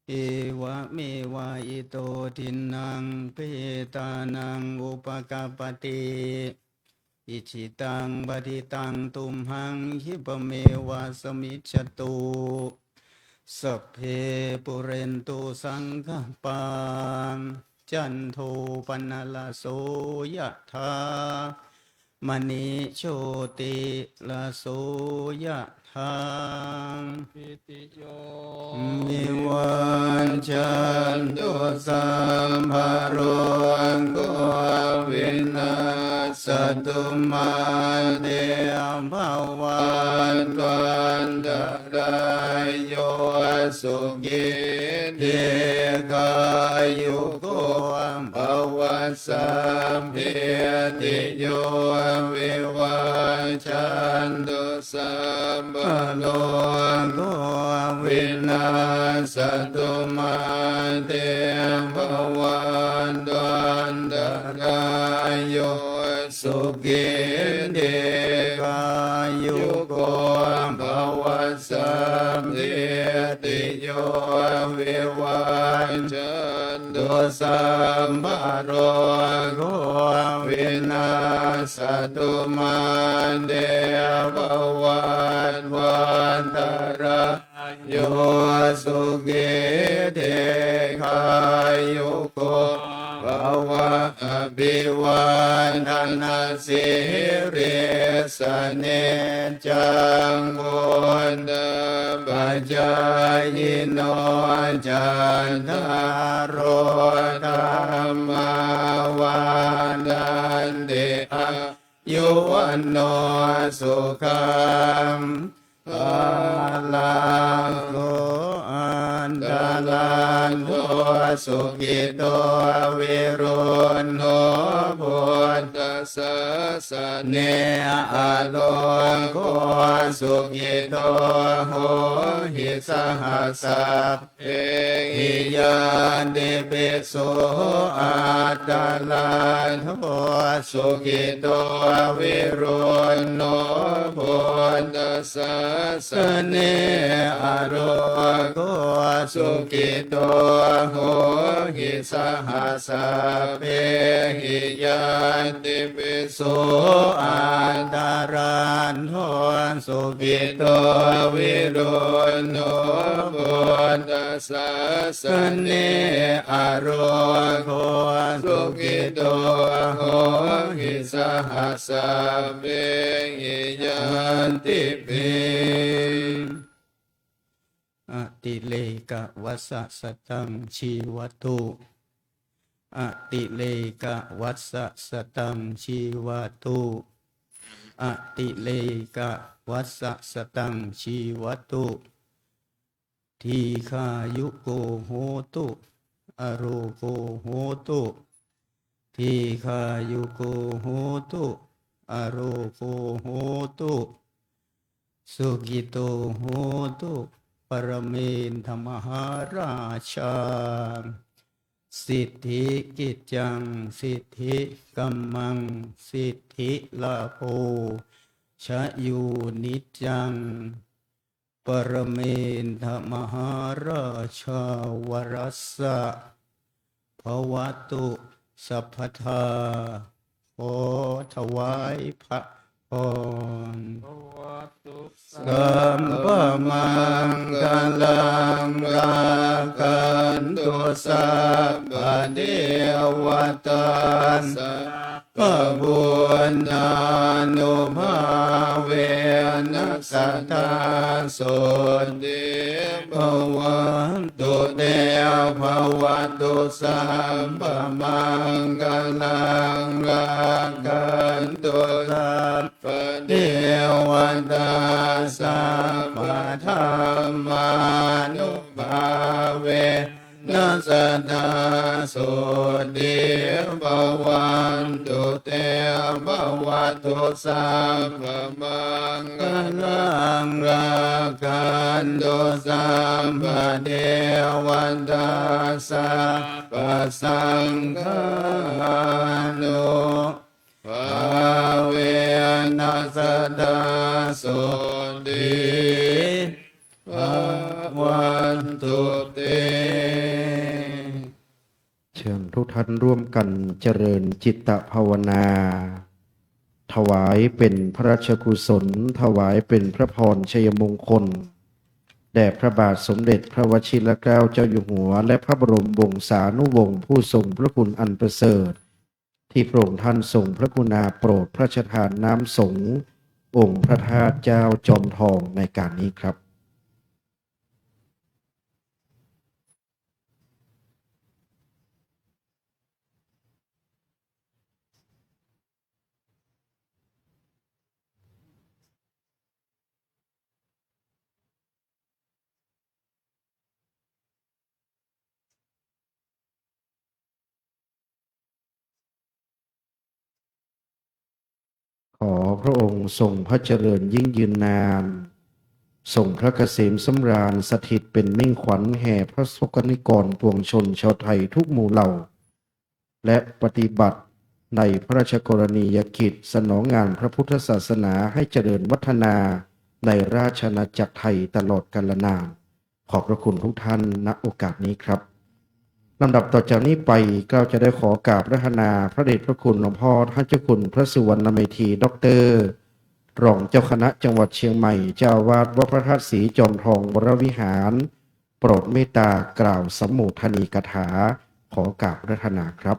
เอวะเมวะอิโตทินังเปตานังอุปกาปติอิชิตังปฏิตังตุมหังคิปะเมวะสมิจฉตุสัพเพปุเรนตุสังฆปังจันโทปนลโสยะธามณิโชติลโสยะธาปิติโยวิวันจันตุสัมภโรโกวินาสตุมาเตภวันวันตรายโยสุขิเทกายุโกภวสัมเพติโยวิวันจันตุสัมภโรโกวินาสตุมาเตภวันวันตรายโยสุขิเทกายุโกภวสัมเพติโยวิวันจันตุสัมภโรโกวินาสตุมาเตภวันวันตรายโย โยสุขิเทคายุโกภวะอภิวันทนาสิริสเนจังวุฒปัจจายโนจันทารโรธรรมวันติอายุวันโนสุขังพลังโลอันดาลันโทสุขิโตวิรุณโนพุทธัสสะสะเนอโลโกสุขิโตโหหิสหัสสะเอหิยันติปิโสอัตตลันโทสุขิโตวิรุณโนพุทธัสสะสะเนอโรโกสุขิโตโหหิสหัสสะเปหิยันติปิโสอันตารันโทสุขิโตวิรุณโนพุทธัสสะสะเนอโรโกสุขิโตโหหิสหัสสะเปหิยันติปิอติเลกะวัสสะสตังชีวตุอติเลกะวัสสะสตังชีวตุอติเลกะวัสสะสตังชีวตุทีฆายุโกโหตุอโรโกโหตุทีฆายุโกโหตุอโรโกโหตุสุขิโตโหตุปรเมนธมหาราชาสิทธิกิจจังสิทธิกัมมังสิทธิลาโภชะยูนิจจังปรเมนธมหาราชาวรัสสะภวตุสัพพทาขอถวายพระพรสัมปมังคลังราคันตุสัพพะเทวตาสัพพะบุญญานุภาเวนัสสตาโสติภวันตุเตภวันตุสัมปมังคลังราคันตุสัพพะเทวตาสัพพะธรรมานุภาเวนัสสตาโสติภวันตุเตภวันตุสัพพะมังคลังราคันตุสัพพะเทวตาสัพพะสังฆานุภาเวนัสสตาโสติภวันตุเต เชิญทุกท่านร่วมกันเจริญจิตตภาวนา ถวายเป็นพระราชกุศลถวายเป็นพระพรชัยมงคลแด่พระบาทสมเด็จพระวชิรเกล้าเจ้าอยู่หัวและพระบรมวงศานุวงศ์ผู้ทรงพระคุณอันประเสริฐที่พระองค์ท่านทรงพระกรุณาโปรดพระราชทานน้ำสงฆ์องค์พระธาตุเจ้าจอมทองในการนี้ครับ ขอพระองค์ทรงพระเจริญยิ่งยืนนานทรงพระเกษมสำราญสถิตเป็นมิ่งขวัญแห่พระสกนิกรปวงชนชาวไทยทุกหมู่เหล่าและปฏิบัติในพระราชกรณียกิจสนองงานพระพุทธศาสนาให้เจริญวัฒนาในราชอาณาจักรไทยตลอดกาลนานขอบพระคุณทุกท่านณโอกาสนี้ครับลำดับต่อจากนี้ไปก็จะได้ขอกราบพระนาพระเดชพระคุณหลวงพ่อท่านเจ้าคุณพระสุวรรณเมธีด็อกเตอร์ รองเจ้าคณะจังหวัดเชียงใหม่เจ้าอาวาสวัดพระธาตุศรีจอมทองวรวิหาร โปรดเมตตากล่าวสัมโมทนีกถาขอกราบพระธนาครับ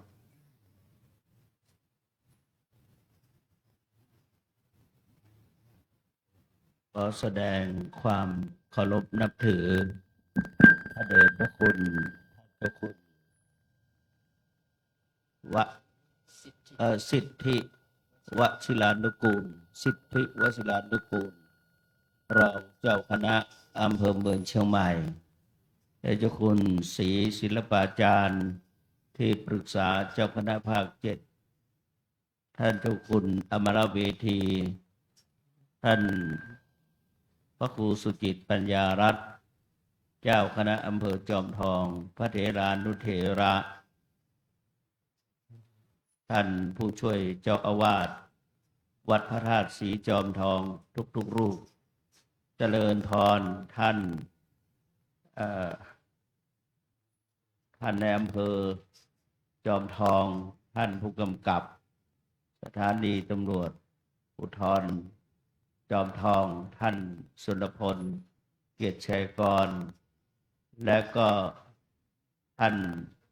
ขอแสดงความเคารพนับถือพระเดชพระคุณพระคุณวะสิทธิวชิรานุกูลสิทธิวชิรานุกูลรองเจ้าคณะอำเภอเมืองเชียงใหม่เดชคุณศรีศิลปาจารย์ที่ปรึกษาเจ้าคณะภาค7ท่านเจ้าคุณอมรเวที ท่านพระครูสุจิตปัญญารัตน์เจ้าคณะอำเภอจอมทองพระเถรานุเถระ ท่านผู้ช่วยเจ้าอาวาสวัดพระธาตุศรีจอมทองทุกรูปเจริญพรท่านในอำเภอจอมทองท่านผู้กำกับสถานีตำรวจภูธรจอมทองท่านสุรพลเกียรติชัยกรและก็ท่าน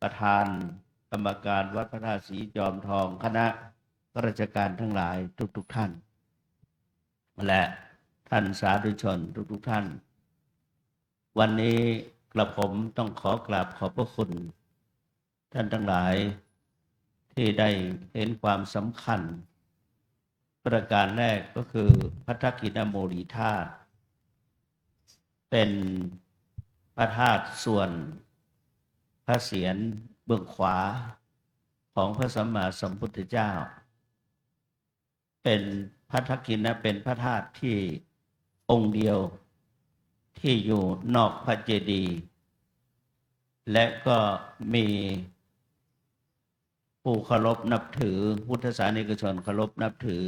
ประธานกรรมการวัดพระธาตุศรีจอมทองคณะข้าราชการทั้งหลายทุกท่านและท่านสาธุชนทุกท่าน วันนี้กระผมต้องขอกราบขอบพระคุณท่านทั้งหลายที่ได้เห็นความสำคัญประการแรกก็คือพระทักษิณโมลีธาตุเป็นพระธาตุส่วนพระเศียรเบื้องขวาของพระสัมมาสัมพุทธเจ้าเป็นพระทักษิณเป็นพระธาตุที่องค์เดียวที่อยู่นอกพระเจดีย์และก็มีผู้เคารพนับถือพุทธศาสนิกชนเคารพนับถือ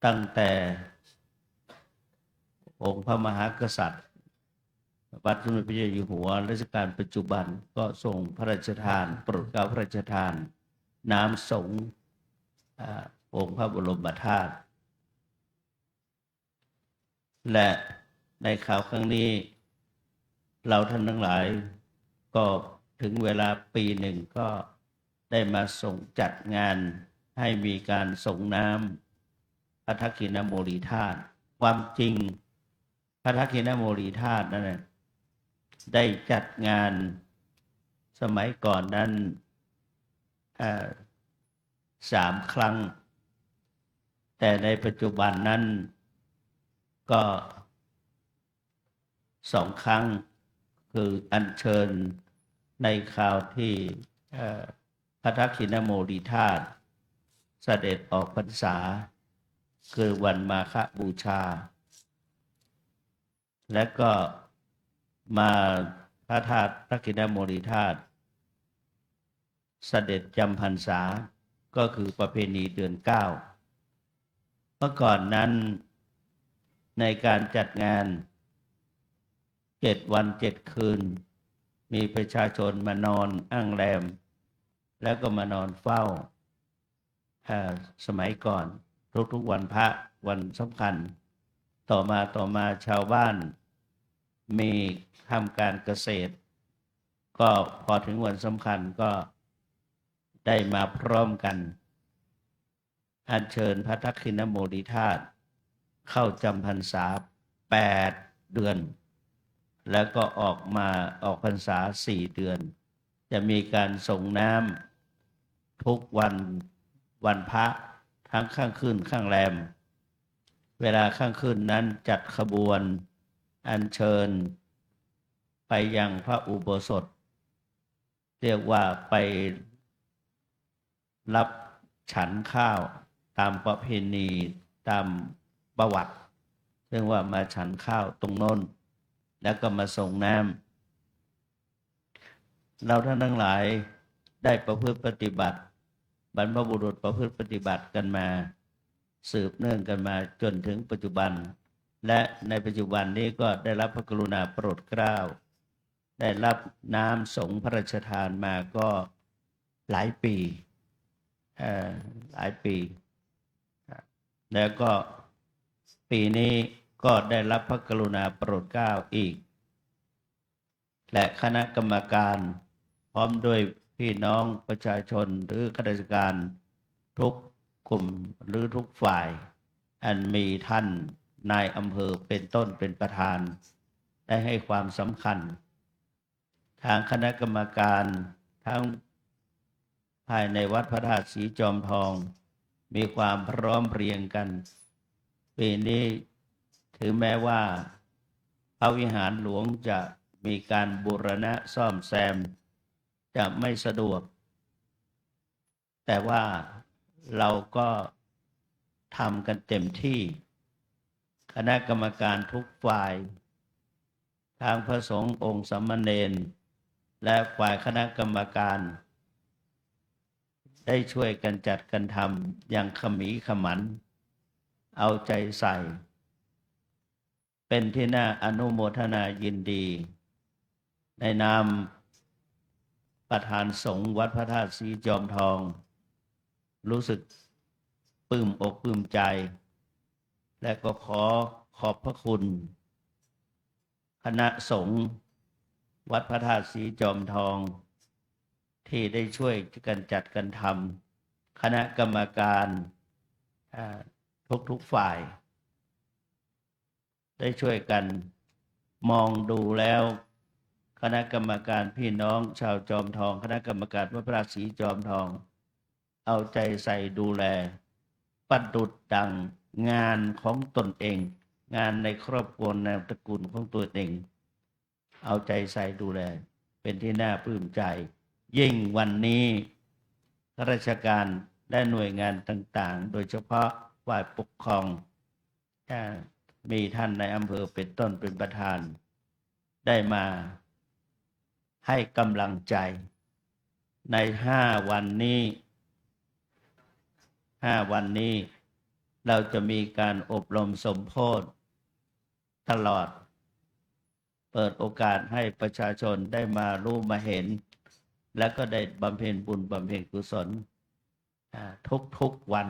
ตั้งแต่องค์พระมหากษัตริย์พระบาทสมเด็จพระเจ้าอยู่หัวรัชกาลปัจจุบันก็ทรงพระราชทานโปรดเกล้าพระราชทานน้ำสงฆ์องค์พระบรมธาตุและในข่าวครั้งนี้เราท่านทั้งหลายก็ถึงเวลาปีหนึ่งก็ได้มาส่งจัดงานให้มีการส่งน้ำพระทักษิณโมลีธาตุความจริงพระทักษิณโมลีธาตุนั้นได้จัดงานสมัยก่อนนั้น3 ครั้งแต่ในปัจจุบันนั้นก็2 ครั้งคืออัญเชิญในคราวที่พระทักษิณโมลีธาตุเสด็จออกพรรษาคือวันมาฆบูชาและก็มาพระธาตุทักษิณโมลีธาตุเสด็จจำพรรษาก็คือประเพณีเดือน9เมื่อก่อนนั้นในการจัดงาน7 วัน 7 คืนมีประชาชนมานอนอ้างแรมแล้วก็มานอนเฝ้าสมัยก่อนทุกๆวันพระวันสำคัญต่อมาชาวบ้านมีทำการเกษตรก็พอถึงวันสำคัญก็ได้มาพร้อมกันอัญเชิญพระทักษิณโมลีธาตุเข้าจำพรรษา8 เดือนแล้วก็ออกพรรษา4 เดือนจะมีการส่งน้ำทุกวันพระทั้งข้างคืนข้างแรมเวลาข้างคืนนั้นจัดขบวนอัญเชิญไปยังพระอุโบสถเรียกว่าไปรับฉันข้าวตามประเพณีตามประวัติซึ่งว่ามาฉันข้าวตรงโน้นแล้วก็มาส่งน้ำเราท่านทั้งหลายได้ประพฤติปฏิบัติบรรพบุรุษประพฤติปฏิบัติกันมาสืบเนื่องกันมาจนถึงปัจจุบันและในปัจจุบันนี้ก็ได้รับพระกรุณาโปรดเกล้าได้รับน้ำสงฆ์พระราชทานมาก็หลายปีแล้วก็ ปีนี้ก็ได้รับพระกรุณาโปรดเกล้าอีก และคณะกรรมการพร้อมด้วยพี่น้องประชาชนหรือข้าราชการทุกกลุ่มหรือทุกฝ่าย อันมีท่านนายอำเภอเป็นต้นเป็นประธาน ได้ให้ความสำคัญ ทางคณะกรรมการทั้งภายในวัดพระธาตุศรีจอมทองมีความพร้อมเพรียงกันปีนี้ถึงแม้ว่าพระวิหารหลวงจะมีการบูรณะซ่อมแซมจะไม่สะดวก แต่ว่าเราก็ทำกันเต็มที่คณะกรรมการทุกฝ่ายทางพระสงฆ์องค์สามเณรและฝ่ายคณะกรรมการได้ช่วยกันจัดกันทำอย่างขมีขมัน เอาใจใส่ เป็นที่น่าอนุโมทนายินดี ในนามประธานสงฆ์วัดพระธาตุศรีจอมทอง รู้สึกปลื้มอกปลื้มใจ และก็ขอขอบพระคุณ คณะสงฆ์วัดพระธาตุศรีจอมทอง ที่ได้ช่วยกันจัดกันทำคณะกรรมการทุกฝ่าย ได้ช่วยกันมองดูแล้วคณะกรรมการพี่น้องชาวจอมทองคณะกรรมการวัดพระธาตุศรีจอมทองเอาใจใส่ดูแลประดุจดังงานของตนเองงานในครอบครัวในตระกูลของตัวเองเอาใจใส่ดูแลเป็นที่น่าปลื้มใจยิ่งวันนี้ข้าราชการและหน่วยงานต่างๆโดยเฉพาะฝ่ายปกครองมีท่านในอำเภอเป็นต้นเป็นประธานได้มาให้กำลังใจใน5 วันนี้เราจะมีการอบรมสมโภชตลอดเปิดโอกาสให้ประชาชนได้มารู้มาเห็นและก็ได้บำเพ็ญบุญบำเพ็ญกุศลทุกวัน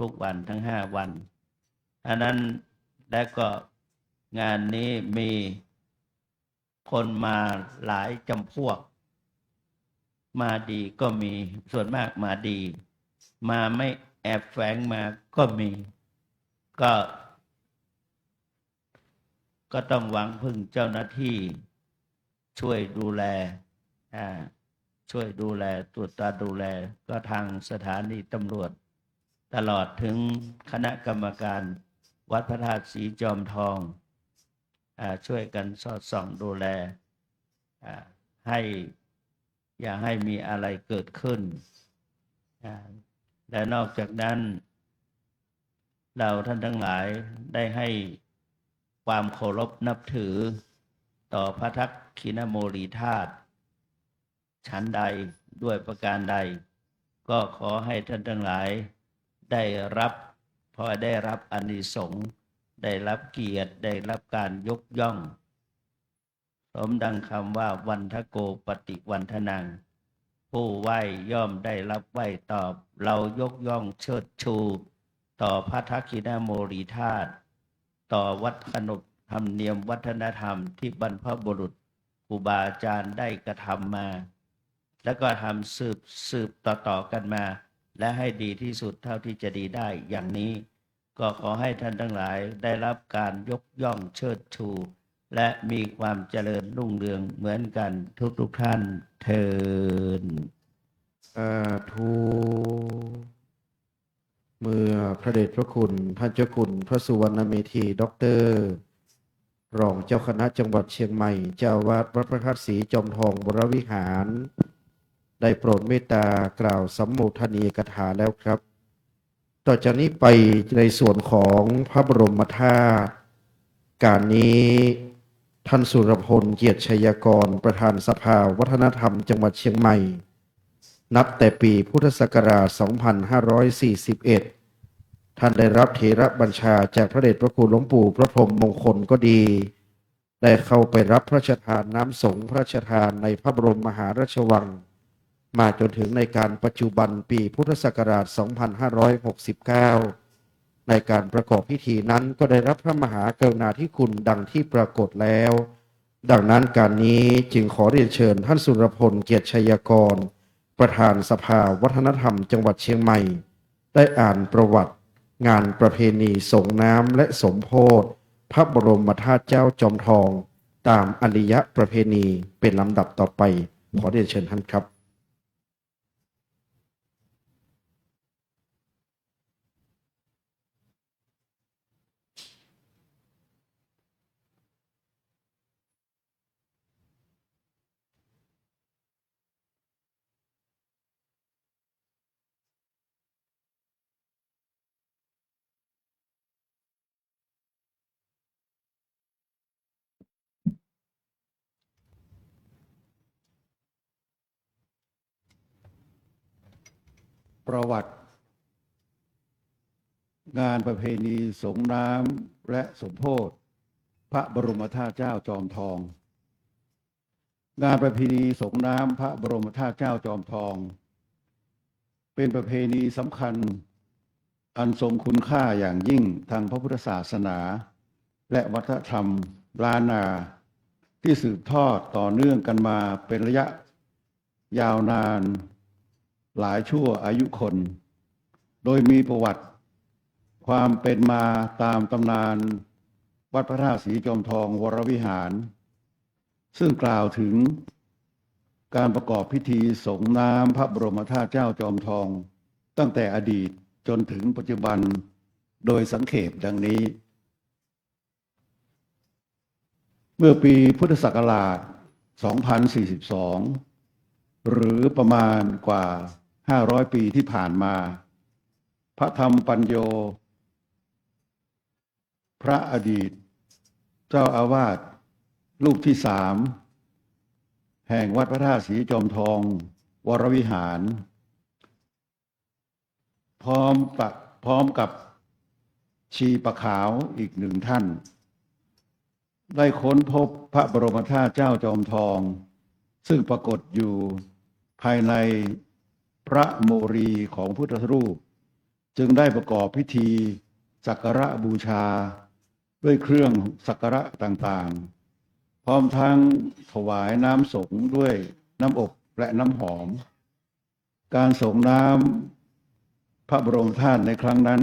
ทุกวันทั้ง5 วันอันนั้นและก็งานนี้มีคนมาหลายจำพวกมาดีก็มีส่วนมากมาดีมาไม่แอบแฝงมาก็มีก็ต้องหวังพึ่งเจ้าหน้าที่ช่วยดูแลตรวจตราดูแลก็ทางสถานีตำรวจตลอดถึงคณะกรรมการวัดพระธาตุศรีจอมทองช่วยกันสอดส่องดูแลให้อย่าให้มีอะไรเกิดขึ้นและนอกจากนั้นเราท่านทั้งหลายได้ให้ความเคารพนับถือต่อพระทักษิณโมลีธาตุชั้นใดด้วยประการใดก็ขอให้ท่านทั้งหลายได้รับพอได้รับอานิสงส์ได้รับเกียรติได้รับการยกย่องสมดังคำว่าวันทโกปฏิวันทนังผู้ไหว้ย่อมได้รับไหว้ตอบเรายกย่องเชิดชูต่อพระทักษิณโมลีธาตุต่อวัฒนธรรมเนียมวัฒนธรรมที่บรรพบุรุษครูบาอาจารย์ได้กระทำมาแล้วก็ทำสืบต่อกันมาและให้ดีที่สุดเท่าที่จะดีได้อย่างนี้ก็ขอให้ท่านทั้งหลายได้รับการยกย่องเชิดชูและมีความเจริญรุ่งเรืองเหมือนกันทุกท่านเทินสาธุเมื่อพระเดชพระคุณท่านเจ้าคุณพระสุวรรณเมธีด็อกเตอร์รองเจ้าคณะจังหวัดเชียงใหม่เจ้าวาดวัดพระธาตุศรีจอมทองวรวิหารได้โปรดเมตตากล่าวสัมโมทนีกถาแล้วครับต่อจากนี้ไปในส่วนของพระบรมธาตุการนี้ท่านสุรพลเกียรติชัยกรประธานสภาวัฒนธรรมจังหวัดเชียงใหม่นับแต่ปีพุทธศักราช 2541 ท่านได้รับเถระบัญชาจากพระเดชพระคุณหลวงปู่พระพรหมมงคลก็ดีได้เข้าไปรับพระราชทานน้ำสงฆ์พระราชทานในพระบรมมหาราชวังมาจนถึงในการปัจจุบันปีพุทธศักราช 2569 ในการประกอบพิธีนั้นก็ได้รับพระมหากรุณาธิคุณดังที่ปรากฏแล้ว ดังนั้นการนี้จึงขอเรียนเชิญท่านสุรพลเกียรติชัยกรประธานสภาวัฒนธรรมจังหวัดเชียงใหม่ ได้อ่านประวัติงานประเพณีส่งน้ำและสมโภชพระบรมธาตุเจ้าจอมทองตามอริยประเพณีเป็นลำดับต่อไปขอเรียนเชิญท่านครับ ประวัติงานประเพณีสงน้ำและสมโภชพระบรมธาตุเจ้าจอมทอง งานประเพณีสงน้ำพระบรมธาตุเจ้าจอมทอง เป็นประเพณีสำคัญอันทรงคุณค่าอย่างยิ่งทางพระพุทธศาสนาและวัฒนธรรมล้านนาที่สืบทอดต่อเนื่องกันมาเป็นระยะยาวนานหลายชั่วอายุคน โดยมีประวัติความเป็นมาตามตำนานวัดพระธาตุศรีจอมทองวรวิหาร ซึ่งกล่าวถึงการประกอบพิธีสงน้ำพระบรมธาตุเจ้าจอมทองตั้งแต่อดีตจนถึงปัจจุบันโดยสังเขปดังนี้ เมื่อปีพุทธศักราช 2042 หรือประมาณกว่า 500 ปีที่ผ่านมา พระธรรมปัญโย พระอดีตเจ้าอาวาสรูปที่3แห่งวัดพระธาตุศรีจอมทองวรวิหาร พร้อมกับชีปะขาวอีกหนึ่งท่าน ได้ค้นพบพระบรมธาตุเจ้าจอมทองซึ่งปรากฏอยู่ภายในพระโมรีของพุทธรูปจึงได้ประกอบพิธีสักการะบูชาด้วยเครื่องสักการะต่างๆพร้อมทั้งถวายน้ำสงฆ์ด้วยน้ำอบและน้ำหอมการสงน้ำพระบรมธาตุในครั้งนั้น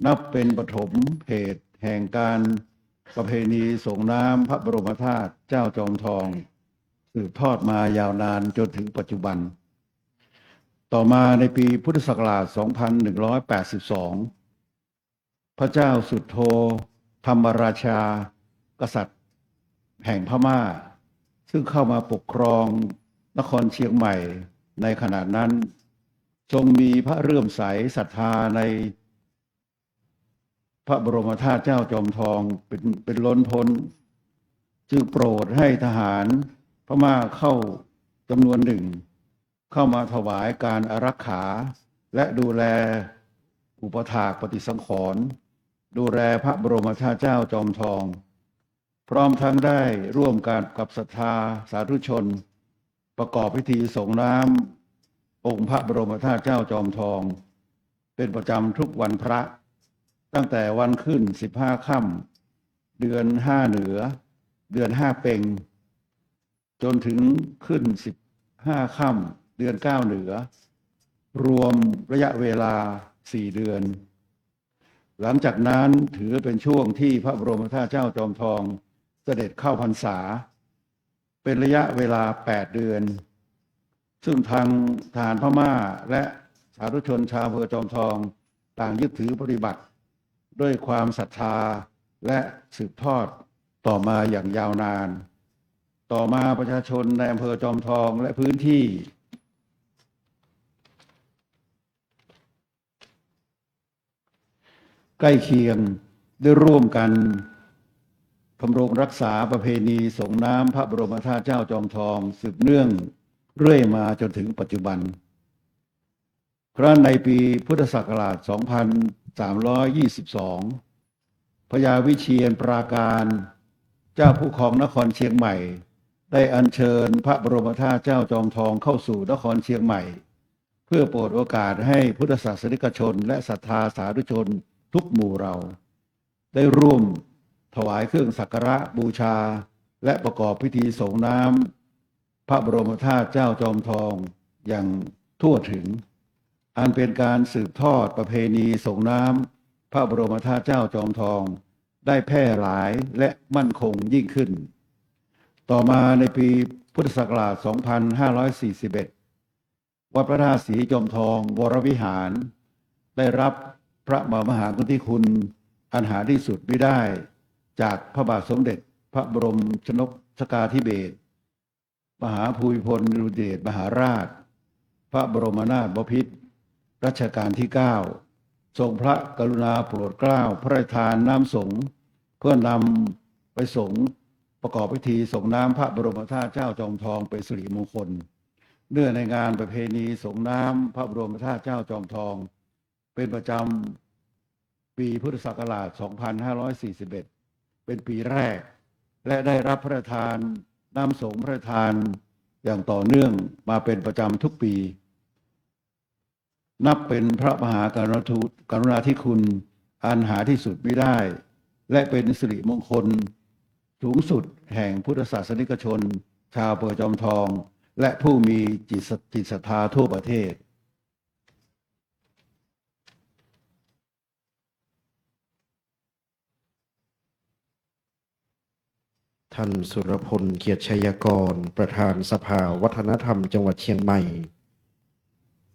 นับเป็นปฐมเหตุแห่งการประเพณีสงน้ำพระบรมธาตุเจ้าจอมทองสืบทอดมายาวนานจนถึงปัจจุบันต่อมาในปีพุทธศักราช 2182 พระเจ้าสุโธธรรมราชากษัตริย์แห่งพม่าซึ่งเข้ามาปกครองนครเชียงใหม่ในขณะนั้นทรงมีพระเลื่อมใสศรัทธาในพระบรมธาตุเจ้าจอมทองเป็นล้นพ้นจึงโปรดให้ทหารพม่าเข้าจำนวนหนึ่งเข้ามาถวายการอารักขาและดูแลอุปถากปฏิสังขรณ์ดูแลพระบรมธาตุเจ้าจอมทองพร้อมทั้งได้ร่วมกันกับศรัทธาสาธุชนประกอบพิธีส่งน้ำองค์พระบรมธาตุเจ้าจอมทองเป็นประจำทุกวันพระตั้งแต่วันขึ้น15 ค่ำเดือน5เหนือเดือน5เพ็งจนถึงขึ้น15 ค่ำเดือน9เหนือรวมระยะเวลา4 เดือนหลังจากนั้นถือเป็นช่วงที่พระบรมธาตุเจ้าจอมทองเสด็จเข้าพรรษาเป็นระยะเวลา8 เดือนซึ่งทางทหารพม่าและสาธุชนชาวอำเภอจอมทองต่างยึดถือปฏิบัติด้วยความศรัทธาและสืบทอดต่อมาอย่างยาวนานต่อมาประชาชนในอำเภอจอมทองและพื้นที่ใกล้เคียงได้ร่วมกันบำรุงรักษาประเพณีสงน้ำพระบรมธาตุเจ้าจอมทองสืบเนื่องเรื่อยมาจนถึงปัจจุบันครั้นในปีพุทธศักราช 2322 พญาวิเชียรปราการเจ้าผู้ครองนครเชียงใหม่ได้อัญเชิญพระบรมธาตุเจ้าจอมทองเข้าสู่นครเชียงใหม่เพื่อโปรดโอกาสให้พุทธศาสนิกชนและศรัทธาสาธุชน ทุกหมู่เรา ได้ร่วมถวายเครื่องสักการะบูชา และประกอบพิธีส่งน้ำพระบรมธาตุเจ้าจอมทองอย่างทั่วถึง อันเป็นการสืบทอดประเพณีส่งน้ำพระบรมธาตุเจ้าจอมทองได้แพร่หลายและมั่นคงยิ่งขึ้น ต่อมาในปีพุทธศักราช 2541 วัดพระธาตุศรีจอมทองวรวิหารได้รับพระมหากรุณาธิคุณอันหาที่สุดมิได้จากพระบาทสมเด็จพระบรมชนกาธิเบศรมหาภูมิพลอดุลยเดชมหาราช พระบรมนาถบพิตรรัชกาลที่ 9 ทรงพระกรุณาโปรดเกล้าพระราชทานน้ำสงฆ์เพื่อนำไปสงฆ์ประกอบพิธีส่งน้ำพระบรมธาตุเจ้าจอมทองเป็นสิริมงคล เนื่องในงานประเพณีส่งน้ำพระบรมธาตุเจ้าจอมทองเป็นประจำปีพุทธศักราช 2541 เป็นปีแรก และได้รับพระราชทานน้ำสงฆ์พระราชทานอย่างต่อเนื่องมาเป็นประจำทุกปี นับเป็นพระมหากรุณาธิคุณอันหาที่สุดมิได้ และเป็นสิริมงคลสูงสุดแห่งพุทธศาสนิกชน ชาวอำเภอจอมทอง และผู้มีจิตศรัทธาทั่วประเทศ ท่านสุรพลเกียรติชัยกรประธานสภาวัฒนธรรมจังหวัดเชียงใหม่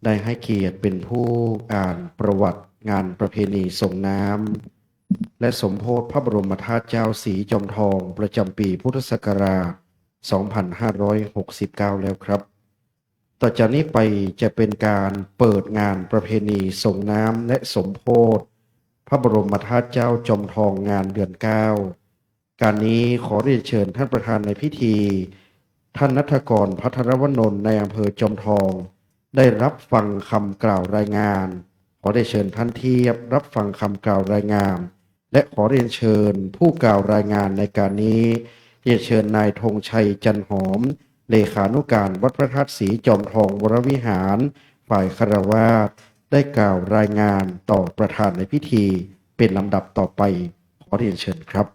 ได้ให้เกียรติเป็นผู้อ่านประวัติงานประเพณีส่งน้ำและสมโภชพระบรมธาตุเจ้าศรีจอมทองประจำปีพุทธศักราช 2569 แล้วครับ ต่อจากนี้ไปจะเป็นการเปิดงานประเพณีส่งน้ำและสมโภชพระบรมธาตุเจ้าจอมทองงานเดือน 9 การนี้ขอเรียนเชิญท่านประธานในพิธี ท่านณัฐกร ภัทรวนนท์ในอำเภอจอมทอง ได้รับฟังคำกล่าวรายงาน ขอได้เชิญท่านเทียบรับฟังคำกล่าวรายงาน และขอเรียนเชิญผู้กล่าวรายงานในการนี้เรียนเชิญนายธงชัยจันหอมเลขานุการวัดพระธาตุศรีจอมทองวรวิหารฝ่ายคฤหัสถ์ได้กล่าวรายงานต่อประธานในพิธีเป็นลำดับต่อไปขอเรียนเชิญครับ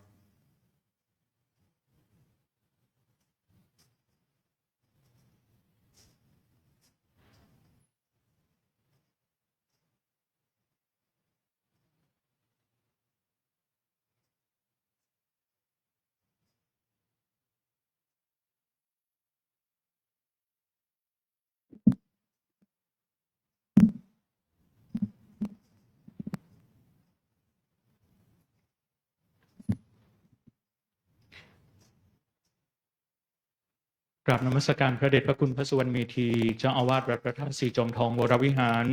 กราบนมัสการพระเดชพระคุณพระสุวรรณเมธีเจ้าอาวาสวัดพระธาตุศรีจอมทองวรวิหาร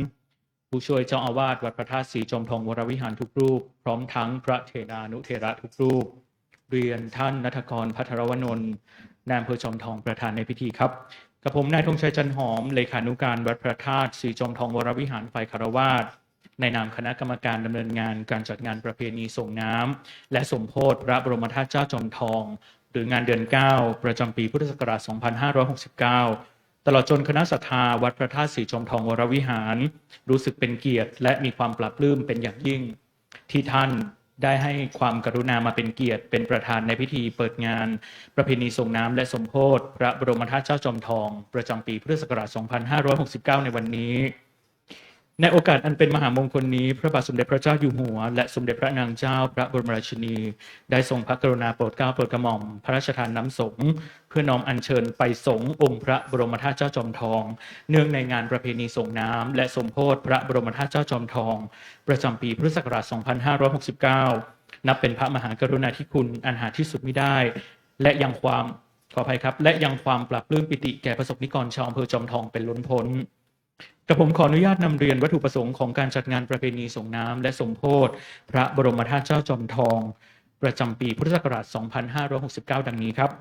ผู้ช่วยเจ้าอาวาสวัดพระธาตุศรีจอมทองวรวิหารทุกรูปพร้อมทั้งพระเถรานุเถระทุกรูปเรียนท่านณัฐกร ภัทรวนนท์นายอำเภอจอมทองประธานในพิธีครับกับผมนายธงชัยจันหอมเลขานุการวัดพระธาตุศรีจอมทองวรวิหารฝ่ายคฤหัสถ์ในนามคณะกรรมการดำเนินงานการจัดงานประเพณีส่งน้ำและสมโภชพระบรมธาตุเจ้าจอมทองหรืองานเดือน 9 ประจำปีพุทธศักราช 2569 ตลอดจนคณะศรัทธาวัดพระธาตุศรีจอมทองวรวิหารรู้สึกเป็นเกียรติและมีความปลาบปลื้มเป็นอย่างยิ่งที่ท่านได้ให้ความกรุณามาเป็นเกียรติเป็นประธานในพิธีเปิดงานประเพณีส่งน้ำและสมโภชพระบรมธาตุเจ้าจอมทองประจำปีพุทธศักราช 2569 ในวันนี้ในโอกาสอันเป็นมหามงคลนี้พระบาทสมเด็จพระเจ้าอยู่หัวและสมเด็จพระนางเจ้าพระบรมราชินีได้ทรงพระกรุณาโปรดเกล้าโปรดกระหม่อมพระราชทานน้ำสงฆ์เพื่อน้อมอัญเชิญไปสงฆ์องค์พระบรมธาตุเจ้าจอมทองเนื่องในงานประเพณีส่งน้ำและสมโภชพระบรมธาตุเจ้าจอมทองประจำปีพุทธศักราช 2569 นับเป็นพระมหากรุณาธิคุณอันหาที่สุดมิได้และยังความขออภัยครับและยังความปลาบปลื้มปิติแก่ประสบนิกรชาวอำเภอจอมทองเป็นล้นพ้นกับผมขออนุญาตนำเรียนวัตถุประสงค์ของการจัดงานประเพณีส่งน้ำและสมโภชพระบรมธาตุเจ้าจอมทองประจำปีพุทธศักราช 2569 ดังนี้ครับ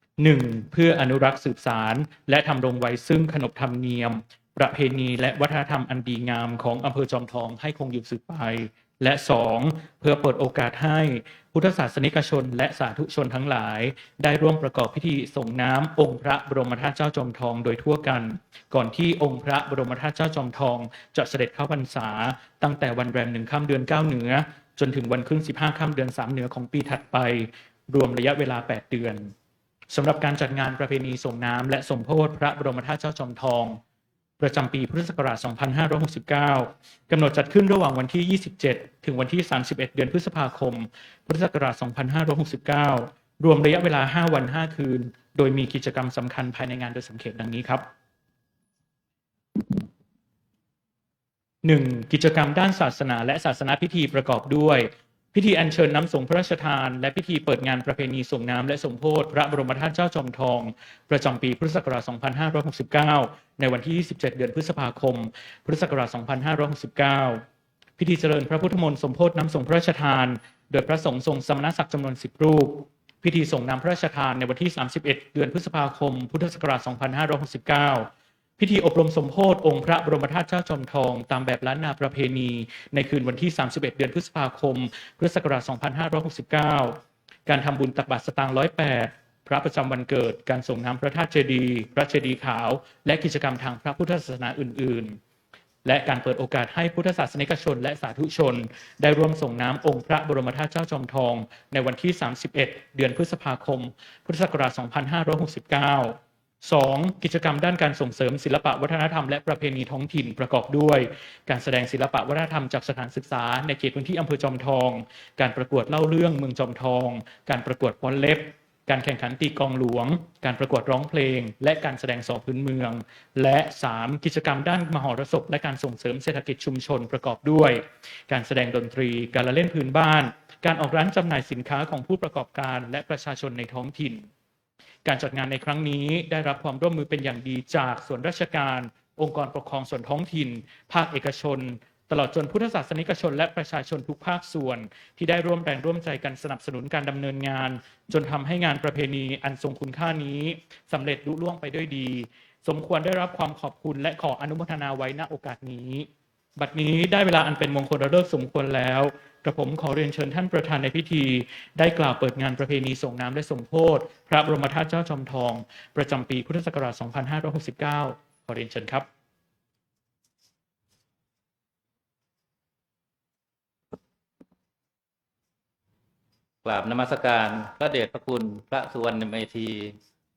1. เพื่ออนุรักษ์สืบสารและทำรงไว้ซึ่งขนบธรรมเนียมประเพณีและวัฒนธรรมอันดีงามของอำเภอจอมทองให้คงอยู่สืบไป และ 2. เพื่อเปิดโอกาสให้พุทธศาสนิกชนและสาธุชนทั้งหลาย ได้ร่วมประกอบพิธีส่งน้ำองค์พระบรมธาตุเจ้าจอมทองโดยทั่วกัน ก่อนที่องค์พระบรมธาตุเจ้าจอมทองจะเสด็จเข้าพรรษาตั้งแต่วันแรม1 ค่ำเดือน 9 เหนือจนถึงวันขึ้น15 ค่ำเดือน 3 เหนือของปีถัดไปรวมระยะเวลา 8 เดือนสำหรับการจัดงานประเพณีส่งน้ำและสมโภชพระบรมธาตุเจ้าจอมทองประจำปีพุทธศักราช 2569 กำหนดจัดขึ้นระหว่างวันที่ 27 ถึงวันที่ 31 เดือนพฤษภาคม พุทธศักราช 2569 รวมระยะเวลา 5 วัน 5 คืน โดยมีกิจกรรมสำคัญภายในงานโดยสังเขปดังนี้ครับ 1. กิจกรรมด้านศาสนาและศาสนพิธีประกอบด้วยพิธีอัญเชิญน้ำสงฆ์พระราชทานและพิธีเปิดงานประเพณีส่งน้ำและสมโภชพระบรมธาตุเจ้าจอมทองประจำปีพุทธศักราช 2569 ในวันที่ 27 เดือนพฤษภาคม พุทธศักราช 2569 พิธีเจริญพระพุทธมนต์สมโภชน้ำสงฆ์พระราชทานโดยพระสงฆ์ทรงสมณศักดิ์จำนวน 10 รูปพิธีส่งน้ำพระราชทานในวันที่ 31 เดือนพฤษภาคม พุทธศักราช 2569 พิธีอบรมสมโภชองค์พระบรมธาตุเจ้าจอมทองตามแบบล้านนาประเพณีในคืนวันที่ 31 เดือนพฤษภาคม พุทธศักราช 2569 การทำบุญตักบาตรสตางค์108 พระประจำวันเกิด การส่งน้ำพระธาตุเจดีย์พระเจดีย์ขาว และกิจกรรมทางพระพุทธศาสนาอื่นๆ และการเปิดโอกาสให้พุทธศาสนิกชนและสาธุชนได้ร่วมส่งน้ำองค์พระบรมธาตุเจ้าจอมทองในวันที่ 31 เดือนพฤษภาคม พุทธศักราช 2569 2. กิจกรรมด้านการส่งเสริมศิลปะวัฒนธรรมและประเพณีท้องถิ่นประกอบด้วยการแสดงศิลปะวัฒนธรรมจากสถานศึกษาในเขตพื้นที่อำเภอจอมทองการประกวดเล่าเรื่องเมืองจอมทองการประกวดฟ้อนเล็บการแข่งขันตีกลองหลวงการประกวดร้องเพลงและการแสดงสอพื้นเมืองและ 3. กิจกรรมด้านมหรสพและการส่งเสริมเศรษฐกิจชุมชนประกอบด้วยการแสดงดนตรีการละเล่นพื้นบ้านการออกร้านจำหน่ายสินค้าของผู้ประกอบการและประชาชนในท้องถิ่นการจัดงานในครั้งนี้ได้รับความร่วมมือเป็นอย่างดีจากส่วนราชการองค์กรปกครองส่วนท้องถิ่นภาคเอกชนตลอดจนพุทธศาสนิกชนและประชาชนทุกภาคส่วนที่ได้ร่วมแรงร่วมใจกันสนับสนุนการดำเนินงานจนทำให้งานประเพณีอันทรงคุณค่านี้สำเร็จลุล่วงไปด้วยดีสมควรได้รับความขอบคุณและขออนุโมทนาไว้ณโอกาสนี้บัดนี้ได้เวลาอันเป็นมงคลฤกษ์สมควรแล้วกระผมขอเรียนเชิญท่านประธานในพิธีได้กล่าวเปิดงานประเพณีส่งน้ำและสมโภชพระบรมธาตุเจ้าจอมทองประจำปีพุทธศักราช 2569 ขอเรียนเชิญครับกราบนมัสการพระเดชพระคุณพระสุวรรณเมธี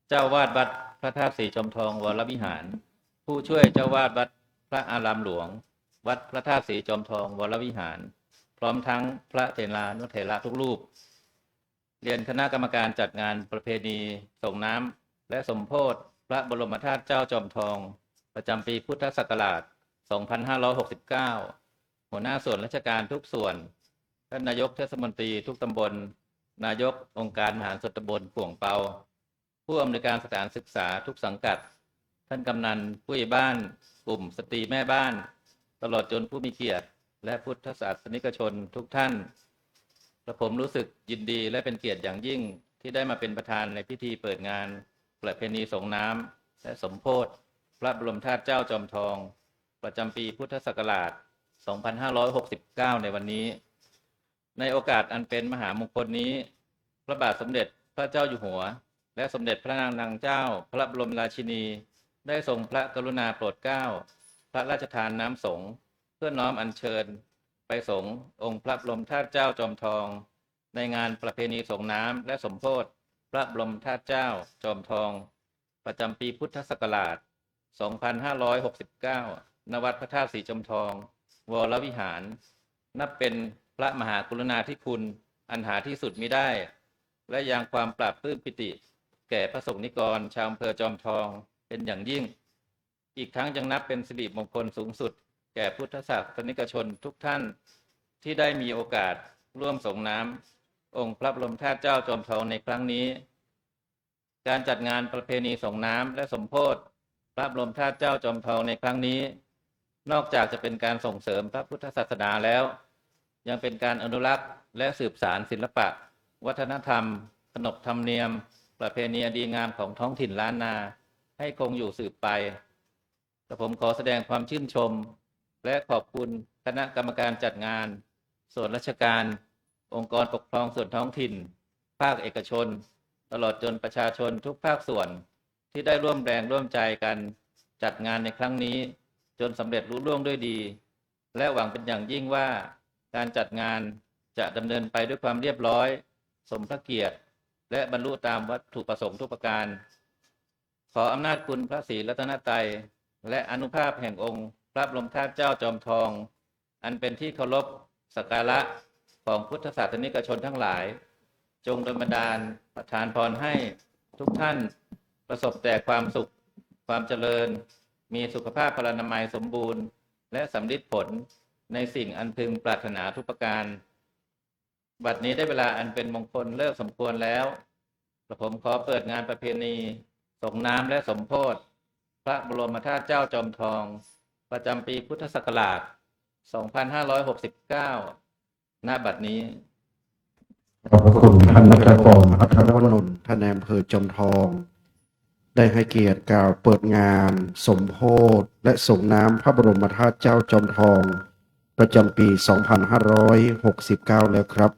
เจ้าวาดวัดพระธาตุสีจอมทองวรวิหารผู้ช่วยเจ้าวาดวัดพระอารามหลวงวัดพระธาตุสีจอมทองวรวิหารพร้อมทั้งพระเถรานุเถระทุกรูปเรียนคณะกรรมการจัดงานประเพณีส่งน้ำและสมโภชพระบรมธาตุเจ้าจอมทองประจำปีพุทธศักราช 2569 หัวหน้าส่วนราชการทุกส่วนท่านนายกเทศมนตรีทุกตำบลนายกองค์การมหาส่วนตำบลป่วงเปาผู้อำนวยการสถานศึกษาทุกสังกัดท่านกำนันผู้ใหญ่บ้านกลุ่มสตรีแม่บ้านตลอดจนผู้มีเกียรติและพุทธศาสนิกชนทุกท่านกระผมรู้สึกยินดีและเป็นเกียรติอย่างยิ่งที่ได้มาเป็นประธานในพิธีเปิดงานประเพณีส่งน้ำและสมโภชพระบรมธาตุเจ้าจอมทองประจำปีพุทธศักราช 2569 ในวันนี้ในโอกาสอันเป็นมหามงคลนี้พระบาทสมเด็จพระเจ้าอยู่หัวและสมเด็จพระนางเจ้าพระบรมราชินีได้ทรงพระกรุณาโปรดเกล้าพระราชทานน้ำสงฆ์เพื่อน้อมอัญเชิญไปสงฆ์องค์พระบรมธาตุเจ้าจอมทองในงานประเพณีส่งน้ำและสมโภชพระบรมธาตุเจ้าจอมทองประจำปีพุทธศักราช 2569 ณ วัดพระธาตุสีจอมทองวรวิหารนับเป็นพระมหากรุณาธิคุณอันหาที่สุดมิได้และยังความปราบปลื้มปิติแก่พระสงฆ์นิกรชาวอำเภอจอมทองเป็นอย่างยิ่งอีกทั้งยังนับเป็นสิริมงคลสูงสุดแก่พุทธศาสนิกชนทุกท่านที่ได้มีโอกาสร่วมส่งน้ำองค์พระบรมธาตุเจ้าจอมทองในครั้งนี้การจัดงานประเพณีส่งน้ำและสมโภชพระบรมธาตุเจ้าจอมทองในครั้งนี้นอกจากจะเป็นการส่งเสริมพระพุทธศาสนาแล้วยังเป็นการอนุรักษ์และสืบสานศิลปะวัฒนธรรมขนบธรรมเนียมประเพณีอันดีงามของท้องถิ่นล้านนาให้คงอยู่สืบไปแต่ผมขอแสดงความชื่นชมและขอบคุณคณะกรรมการจัดงาน ส่วนราชการ องค์กรปกครองส่วนท้องถิ่น ภาคเอกชน ตลอดจนประชาชนทุกภาคส่วนที่ได้ร่วมแรงร่วมใจกันจัดงานในครั้งนี้จนสำเร็จลุล่วงด้วยดี และหวังเป็นอย่างยิ่งว่าการจัดงานจะดำเนินไปด้วยความเรียบร้อย สมพระเกียรติ และบรรลุตามวัตถุประสงค์ทุกประการ ขออำนาจคุณพระศรีรัตนตรัยและอานุภาพแห่งองค์พระบรมธาตุเจ้าจอมทอง อันเป็นที่เคารพสักการะของพุทธศาสนิกชนทั้งหลาย จงดลบันดาลประทานพรให้ทุกท่านประสบแต่ความสุข ความเจริญ มีสุขภาพพลานามัยสมบูรณ์ และสำลิดผลในสิ่งอันพึงปรารถนาทุกประการ บัดนี้ได้เวลาอันเป็นมงคลเลิกสมควรแล้วกระผมขอเปิดงานประเพณีส่งน้ำและสมโภชพระบรมธาตุเจ้าจอมทอง ประจำปีพุทธศักราช 2569 ณ บัดนี้ ขอบพระคุณท่านนักกรอัครวนนท์ท่านนายอำเภอจอมทอง ได้ให้เกียรติกล่าวเปิดงานสมโภชและส่งน้ำพระบรมธาตุเจ้าจอมทอง ประจำปี 2569 แล้วครับ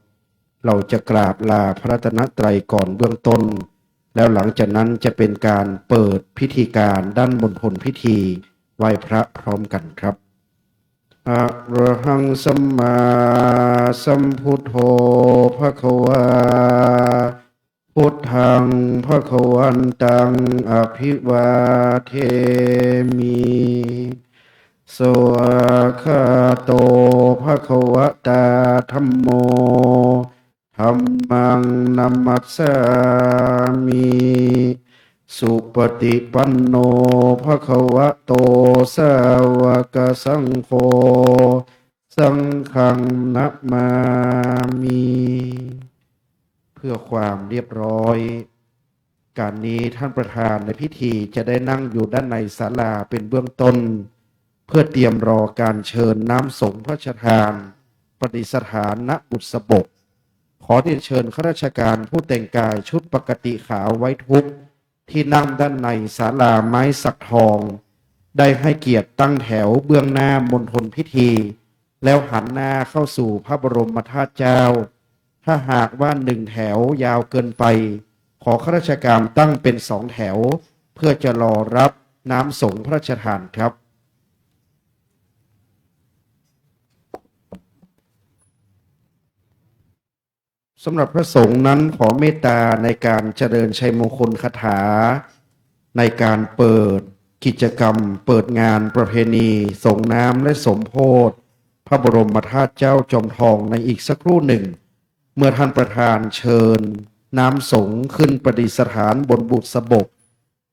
เราจะกราบลาพระรัตนตรัยก่อนเบื้องต้น แล้วหลังจากนั้นจะเป็นการเปิดพิธีการด้านมณฑลพิธีไหว้พระพร้อมกันครับอะระหังสัมมาสัมพุทโธภควาพุทธังภควันตังอภิวาเทมิ สวากขาโตภควตาธัมโมธัมมังนัมมัสสามิ สุปฏิปันโนภควโตสาวกสังโฆสังฆังนะมามิ เพื่อความเรียบร้อย การนี้ท่านประธานในพิธีจะได้นั่งอยู่ด้านในศาลาเป็นเบื้องต้น เพื่อเตรียมรอการเชิญน้ำสงฆ์พระราชทานประดิษฐานณบุษบก ขอเรียนเชิญข้าราชการผู้แต่งกายชุดปกติขาวไว้ทุกข์ที่นั่งด้านในศาลาไม้สักทอง ได้ให้เกียรติตั้งแถวเบื้องหน้ามณฑลพิธี แล้วหันหน้าเข้าสู่พระบรมธาตุเจ้า ถ้าหากว่าหนึ่งแถวยาวเกินไป ขอข้าราชการตั้งเป็นสองแถว เพื่อจะรอรับน้ำสงฆ์พระราชทานครับ สำหรับพระสงฆ์นั้นขอเมตตาในการเจริญชัยมงคลคาถา ในการเปิดกิจกรรมเปิดงานประเพณีส่งน้ำและสมโภชพระบรมธาตุเจ้าจอมทองในอีกสักครู่หนึ่ง เมื่อท่านประธานเชิญน้ำสงฆ์ขึ้นประดิษฐานบนบุษบก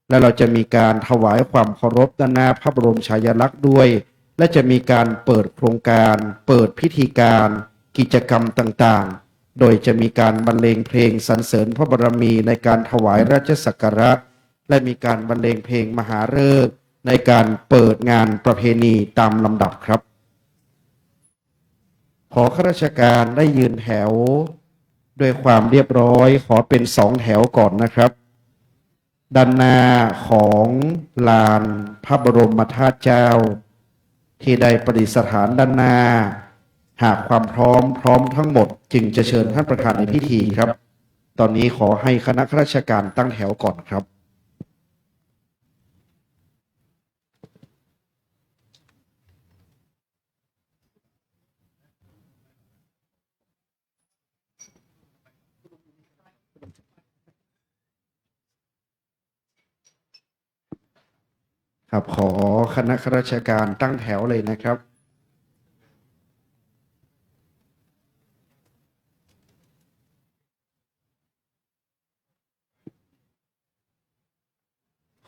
และเราจะมีการถวายความเคารพด้านหน้าพระบรมฉายาลักษณ์ด้วย และจะมีการเปิดโครงการเปิดพิธีการกิจกรรมต่างๆ โดยจะมีการบรรเลงเพลงสรรเสริญพระบารมีในการถวายราชสักการะและมีการบรรเลงเพลงมหาฤกษ์ในการเปิดงานประเพณีตามลำดับครับ ขอข้าราชการได้ยืนแถวด้วยความเรียบร้อยขอเป็นสองแถวก่อนนะครับด้านหน้าของลานพระบรมธาตุเจ้า ที่ได้ประดิษฐานด้านหน้า หากความพร้อมทั้งหมดจึงจะเชิญท่านประธานในพิธีครับ ตอนนี้ขอให้คณะข้าราชการตั้งแถวก่อนครับ ครับขอคณะข้าราชการตั้งแถวเลยนะครับ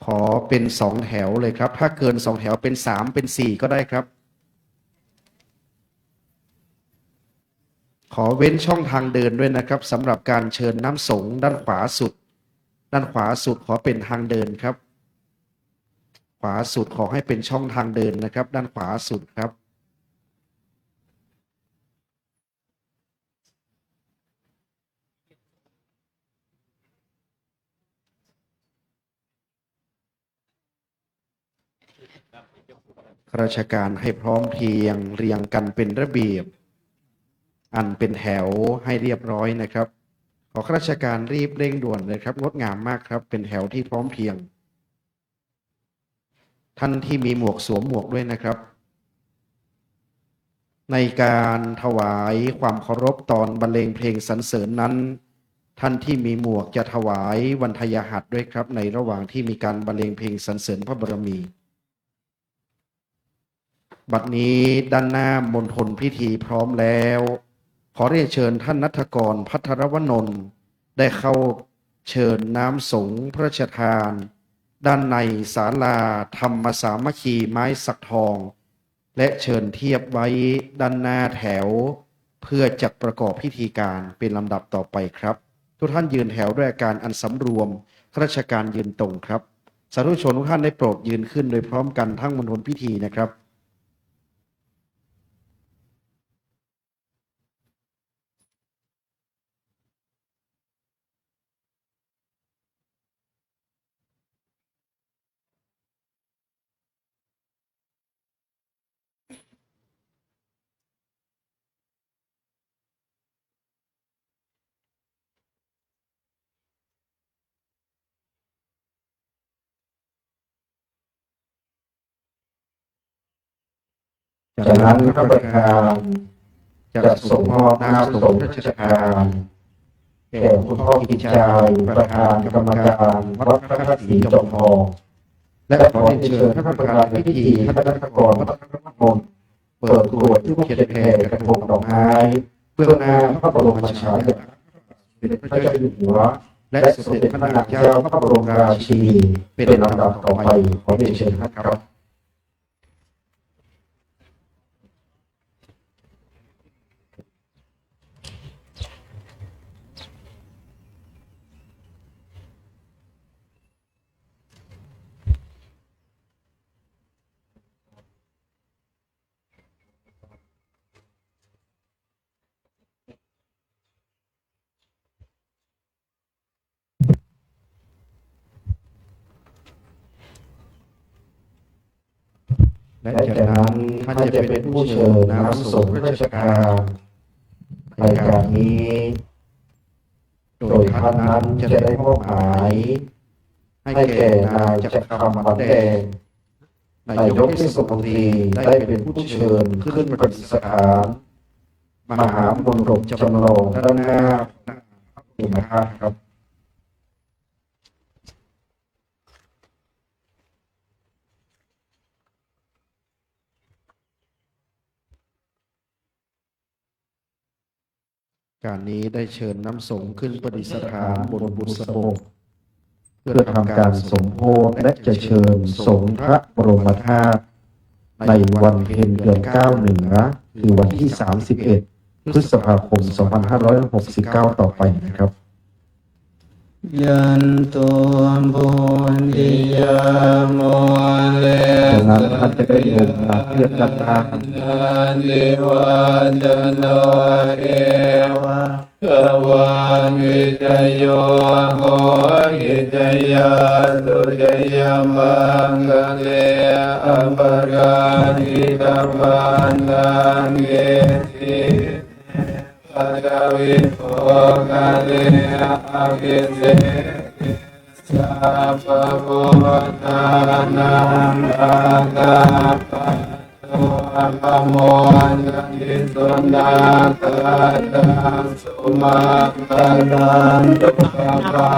ขอเป็นสองแถวเลยครับ ถ้าเกินสองแถวเป็นสามเป็นสี่ก็ได้ครับ ขอเว้นช่องทางเดินด้วยนะครับสำหรับการเชิญน้ำสงฆ์ด้านขวาสุด ด้านขวาสุดขอเป็นทางเดินครับ ขวาสุดขอให้เป็นช่องทางเดินนะครับ ด้านขวาสุดครับ ข้าราชการให้พร้อมเพรียงเรียงกันเป็นระเบียบ อันเป็นแถวให้เรียบร้อยนะครับ ขอข้าราชการรีบเร่งด่วนเลยครับงดงามมากครับเป็นแถวที่พร้อมเพรียง ท่านที่มีหมวกสวมหมวกด้วยนะครับ ในการถวายความเคารพตอนบรรเลงเพลงสรรเสริญนั้น ท่านที่มีหมวกจะถวายวันทยหัตถ์ด้วยครับในระหว่างที่มีการบรรเลงเพลงสรรเสริญพระบารมี บัดนี้ด้านหน้ามณฑลพิธีพร้อมแล้ว ขอเรียนเชิญท่านณัฐกรภัทรวนนท์ได้เข้าเชิญน้ำสงฆ์พระราชทาน ด้านในศาลาธรรมสามัคคีไม้สักทอง และเชิญเทียบไว้ด้านหน้าแถว เพื่อจัดประกอบพิธีการเป็นลำดับต่อไปครับ ทุกท่านยืนแถวด้วยอาการอันสำรวมข้าราชการยืนตรงครับสาธุชนทุกท่านได้โปรดยืนขึ้นโดยพร้อมกันทั้งมณฑลพิธีนะครับจากนั้นพระประธานจะส่งมอบน้ำสงฆ์พระราชทานแก่คุณพ่อกิจชัยประธานกรรมการวัดพระธาตุศรีจอมทองและขอเรียนเชิญท่านประธานพิธีท่านรัฐกรวัดพระธาตุมนต์เปิดกรวดที่เขียนแผ่กระทงดอกไม้เพื่อหน้าพระบรมฉายาลักษณ์สมเด็จพระเจ้าอยู่หัวและสมเด็จพระนางเจ้าพระบรมราชินีเป็นลำดับต่อไปขอเรียนเชิญท่านครับ และจากนั้นท่านจะเป็นผู้เชิญน้ำสงฆ์พระราชทานในการนี้ โดยท่านนั้นจะได้มอบหมายให้แก่นายจักรคำบันแดงนายกเทศมนตรีได้เป็นผู้เชิญขึ้นประดิษฐานมหามณฑลจำลองด้านหน้าพระบรมธาตุครับ การนี้ได้เชิญน้ำสงฆ์ขึ้นประดิษฐานบนบุษบกเพื่อทำการสมโภชและจะเชิญสงฆ์พระบรมธาตุในวันเพ็ญเดือน9เหนือคือวันที่31พฤษภาคม2569ต่อไปนะครับ ยันตุบุญญิยโมเล ดังนั้นท่านจะได้ลงนามเพื่อกันทาง นันติวัจโนเอวะกวันวิจโยโหหิจยาตุจยมังกเลอัปกานิตัมมันตังเยสิปะกวิโภคาเลอาภิเสสัพพะโพธานังอาคาปะอัปโมนันติสุนาคาตังสุมาตังตุปปา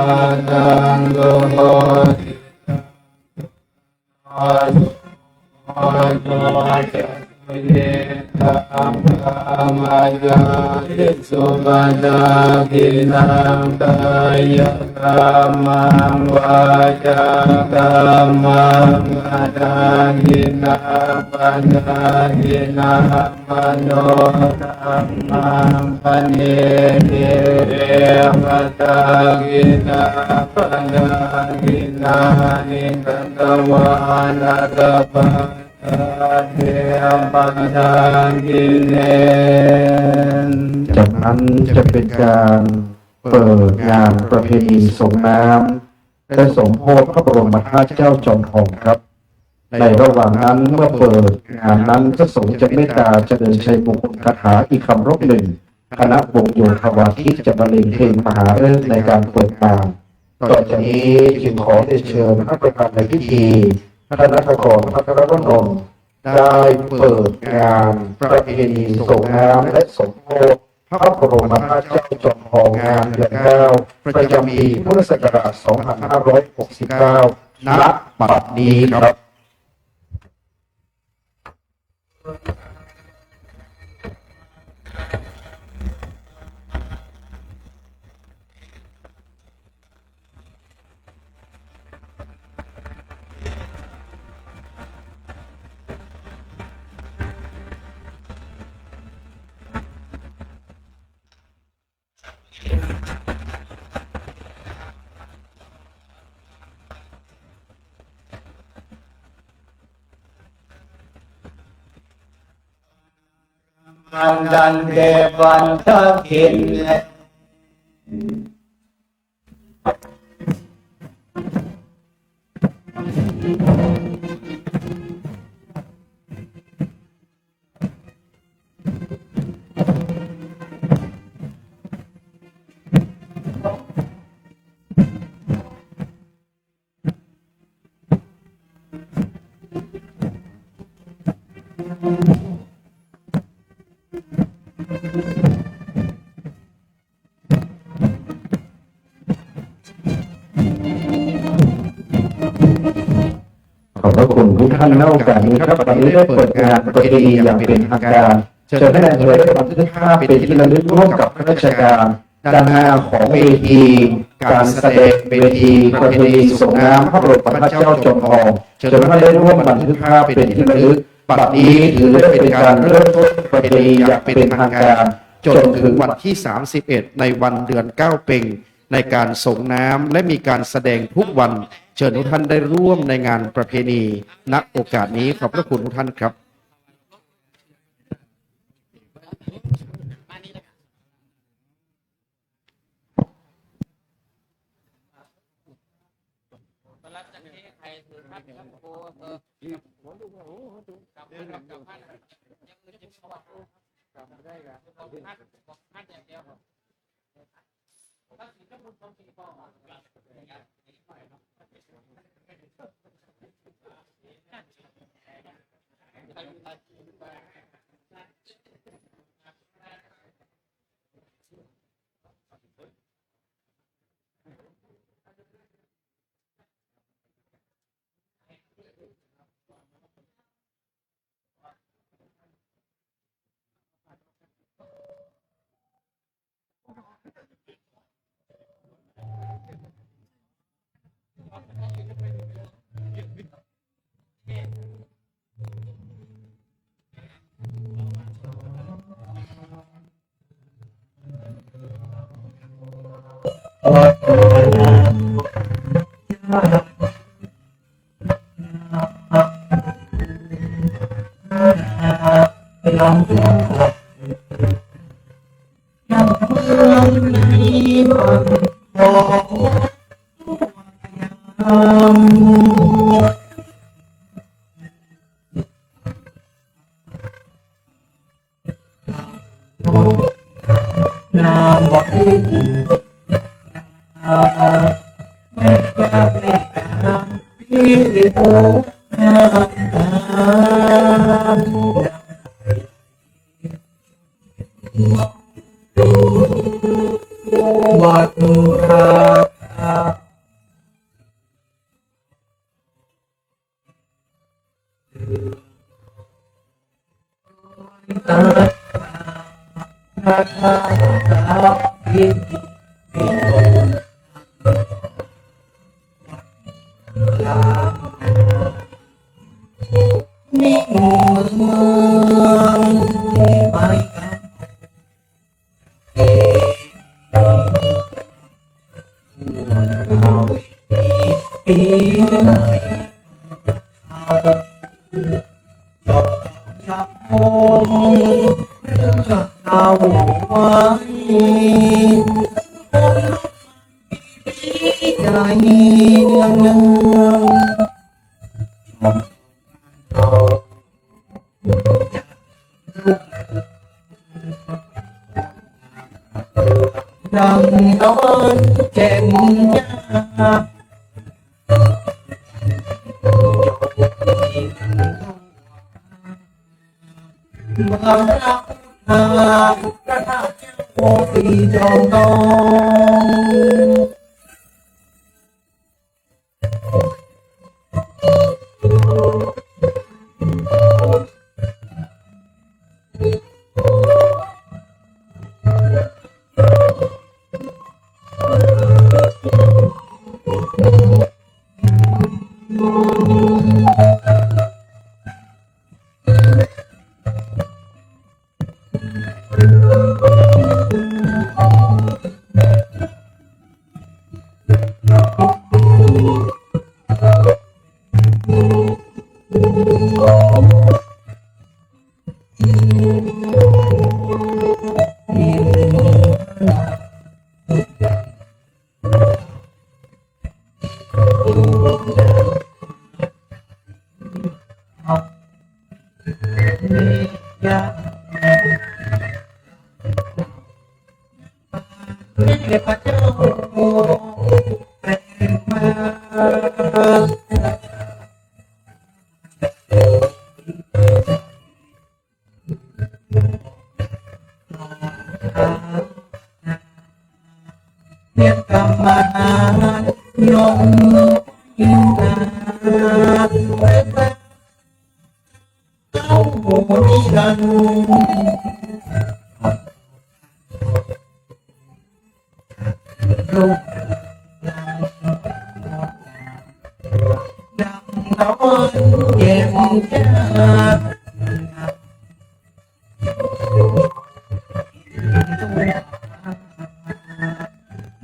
ตังตุโหติโตเยตัมธรรมายาติสุปัฏฐากินังกายกรรมังวาจากรรมังมตากินังปัญญากินังมโนธรรมังปณิทิเรวตากินังปัญญากินังนิกันตวานาคปังเทียมปัญญากิเลน จากนั้นจะเป็นการเปิดงานประเพณีส่งน้ำและสมโภชพระบรมธาตุเจ้าจอมทองครับ ในระหว่างนั้นเมื่อเปิดงานนั้นพระสงฆ์จะเมตตาเจริญชัยมงคลคาถาอีกคำรบหนึ่ง คณะวงโยธวาทิตจะบรรเลงเพลงมหาฤกษ์ในการเปิดงานต่อจากนี้จึงขอได้เชิญให้ประธานในพิธีคณะกรรมการพระนนท์ได้เปิดงานประเพณีส่งน้ำและสมโภชพระบรมราชเจ้าจอมทองงานเดือน9ประจำปีพุทธศักราช 2569 ณ บัดนี้ครับ มันดันเดวันทักขินขอบพระคุณทุกท่านในโอกาสนี้ครับวันนี้ได้เปิดงานประเพณีอย่างเป็นทางการเชิญท่านนายอำเภอได้บันทึกภาพเป็นที่ระลึกร่วมกับข้าราชการด้านหน้าของเวทีการแสดงเวทีประเพณีส่งน้ำพระบรมราชเจ้าจอมทองเชิญท่านได้ร่วมบันทึกภาพเป็นที่ระลึกบัดนี้ถือได้เป็นการเริ่มต้นประเพณีอย่างเป็นทางการจนถึงวันที่ 31 ในวันเดือน9 เพ็ญในการส่งน้ำและมีการแสดงทุกวันเชิญทุกท่านได้ร่วมในงานประเพณีณโอกาสนี้ขอบพระคุณทุกท่านครับ เ ดังตะวันแจ่มจ้าบางรักนาพระธาตุเจ้าโอสีจอมทอง พระเจ้าเป็นมาเรียกกรรมายงอินทราเข้าหูนิรันดร์ลูกดังตะวันแจ่มจ้า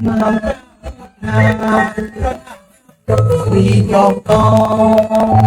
มานาสีจอมทอง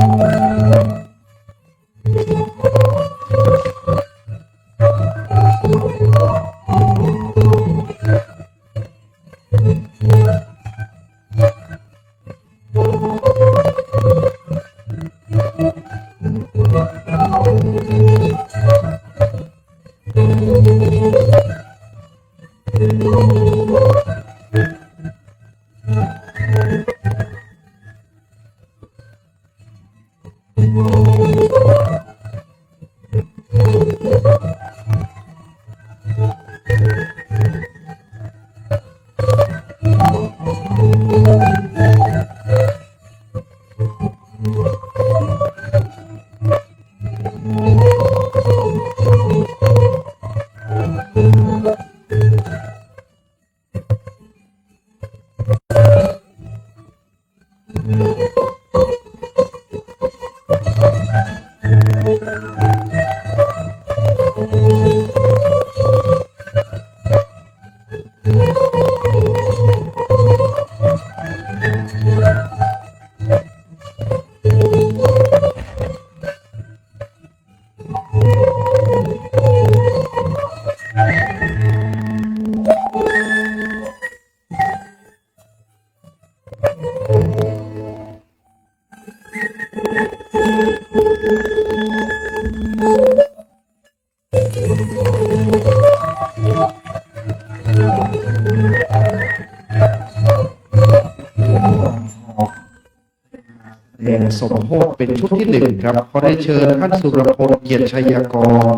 แสดงสมโภชเป็นชุดที่หนึ่งครับขอได้เชิญท่านสุรพลเกียรติชัยกร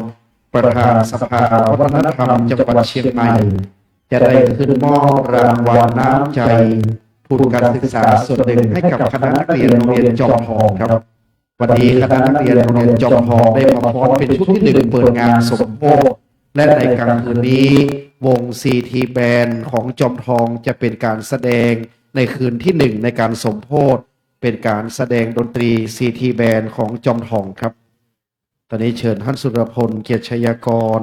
ประธานสภาวัฒนธรรมจังหวัดเชียงใหม่จะได้ขึ้นมอบรางวัลน้ำใจทุนการศึกษาส่วนหนึ่งให้กับคณะนักเรียนโรงเรียนจอมทองครับวันนี้คณะนักเรียนโรงเรียนจอมทองได้มาพร้อมเป็นชุดที่หนึ่งเปิดงานสมโภชและในกลางคืนนี้วงซีทีแบนด์ของจอมทองจะเป็นการแสดงในคืนที่หนึ่งในการสมโภชเป็นการแสดงดนตรีซีทีแบนด์ของจอมทองครับตอนนี้เชิญท่านสุรพลเกียรติชัยกร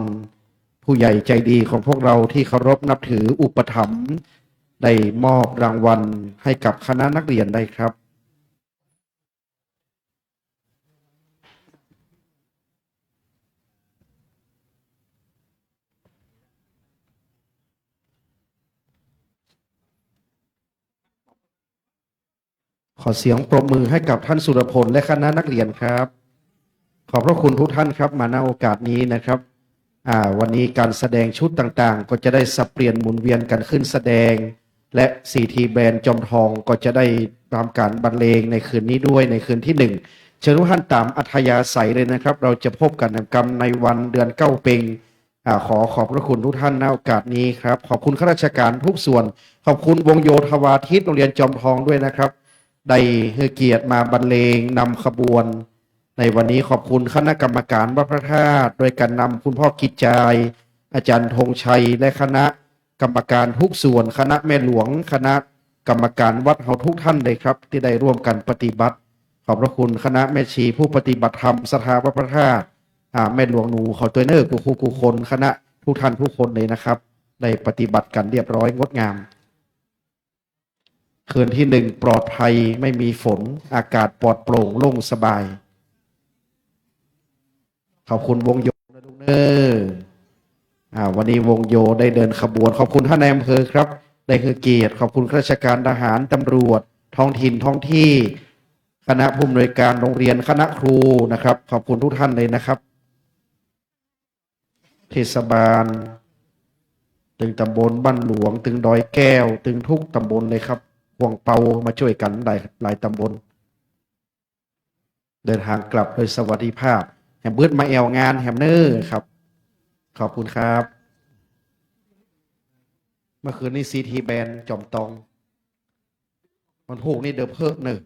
ผู้ใหญ่ใจดีของพวกเราที่เคารพนับถืออุปถัมภ์ได้มอบรางวัลให้กับคณะนักเรียนได้ครับขอเสียงปรบมือให้กับท่านสุรพลและคณะนักเรียนครับขอบพระคุณทุกท่านครับมาณโอกาสนี้นะครับ วันนี้การแสดงชุดต่างๆ ก็จะได้สับเปลี่ยนหมุนเวียนกันขึ้นแสดง และCTแบรนด์จอมทองก็จะได้ตามการบรรเลงในคืนนี้ด้วยในคืนที่ 1เชิญทุกท่านตามอัธยาศัยเลยนะครับเราจะพบกันกรรมในวันเดือนเก้าเพ็งขอขอบพระคุณทุกท่านในโอกาสนี้ครับขอบคุณข้าราชการทุกส่วนขอบคุณวงโยธวาทิตโรงเรียนจอมทองด้วยนะครับได้ให้เกียรติมาบรรเลงนำขบวนในวันนี้ขอบคุณคณะกรรมการวัดพระธาตุโดยการนำคุณพ่อกิจจายอาจารย์ธงชัยและคณะกรรมการทุกส่วนคณะแม่หลวงคณะกรรมการวัดเฮาทุกท่านเลยครับที่ได้ร่วมกันปฏิบัติขอบพระคุณคณะแม่ชีผู้ปฏิบัติธรรมสถาวัดพระธาตุแม่หลวงหนูเขาตัวเนอร์กูคนคณะทุกท่านทุกคนเลยนะครับได้ปฏิบัติกันเรียบร้อยงดงามคืนที่ 1ปลอดภัยไม่มีฝนอากาศปลอดโปร่งโล่งสบายขอบคุณวงโยนะลูกเนอวันนี้วงโยได้เดินขบวนขอบคุณท่านนายอำเภอครับได้คือเกียรติขอบคุณข้าราชการทหารตำรวจท้องถิ่นท้องที่คณะผู้อำนวยการโรงเรียนคณะครูนะครับขอบคุณทุกท่านเลยนะครับเทศบาลตึงตำบลบ้านหลวงตึงดอยแก้วตึงทุกตำบลเลยครับห่วงเปามาช่วยกันหลายตำบลเดินทางกลับโดยสวัสดิภาพแฮมเบิร์ดมาแอลงานแฮมเนอร์ครับขอบคุณครับเมื่อคืนนี้CTแบรนด์จอมตองวันพุธนี่เดิมเพิ่มหนึ่ง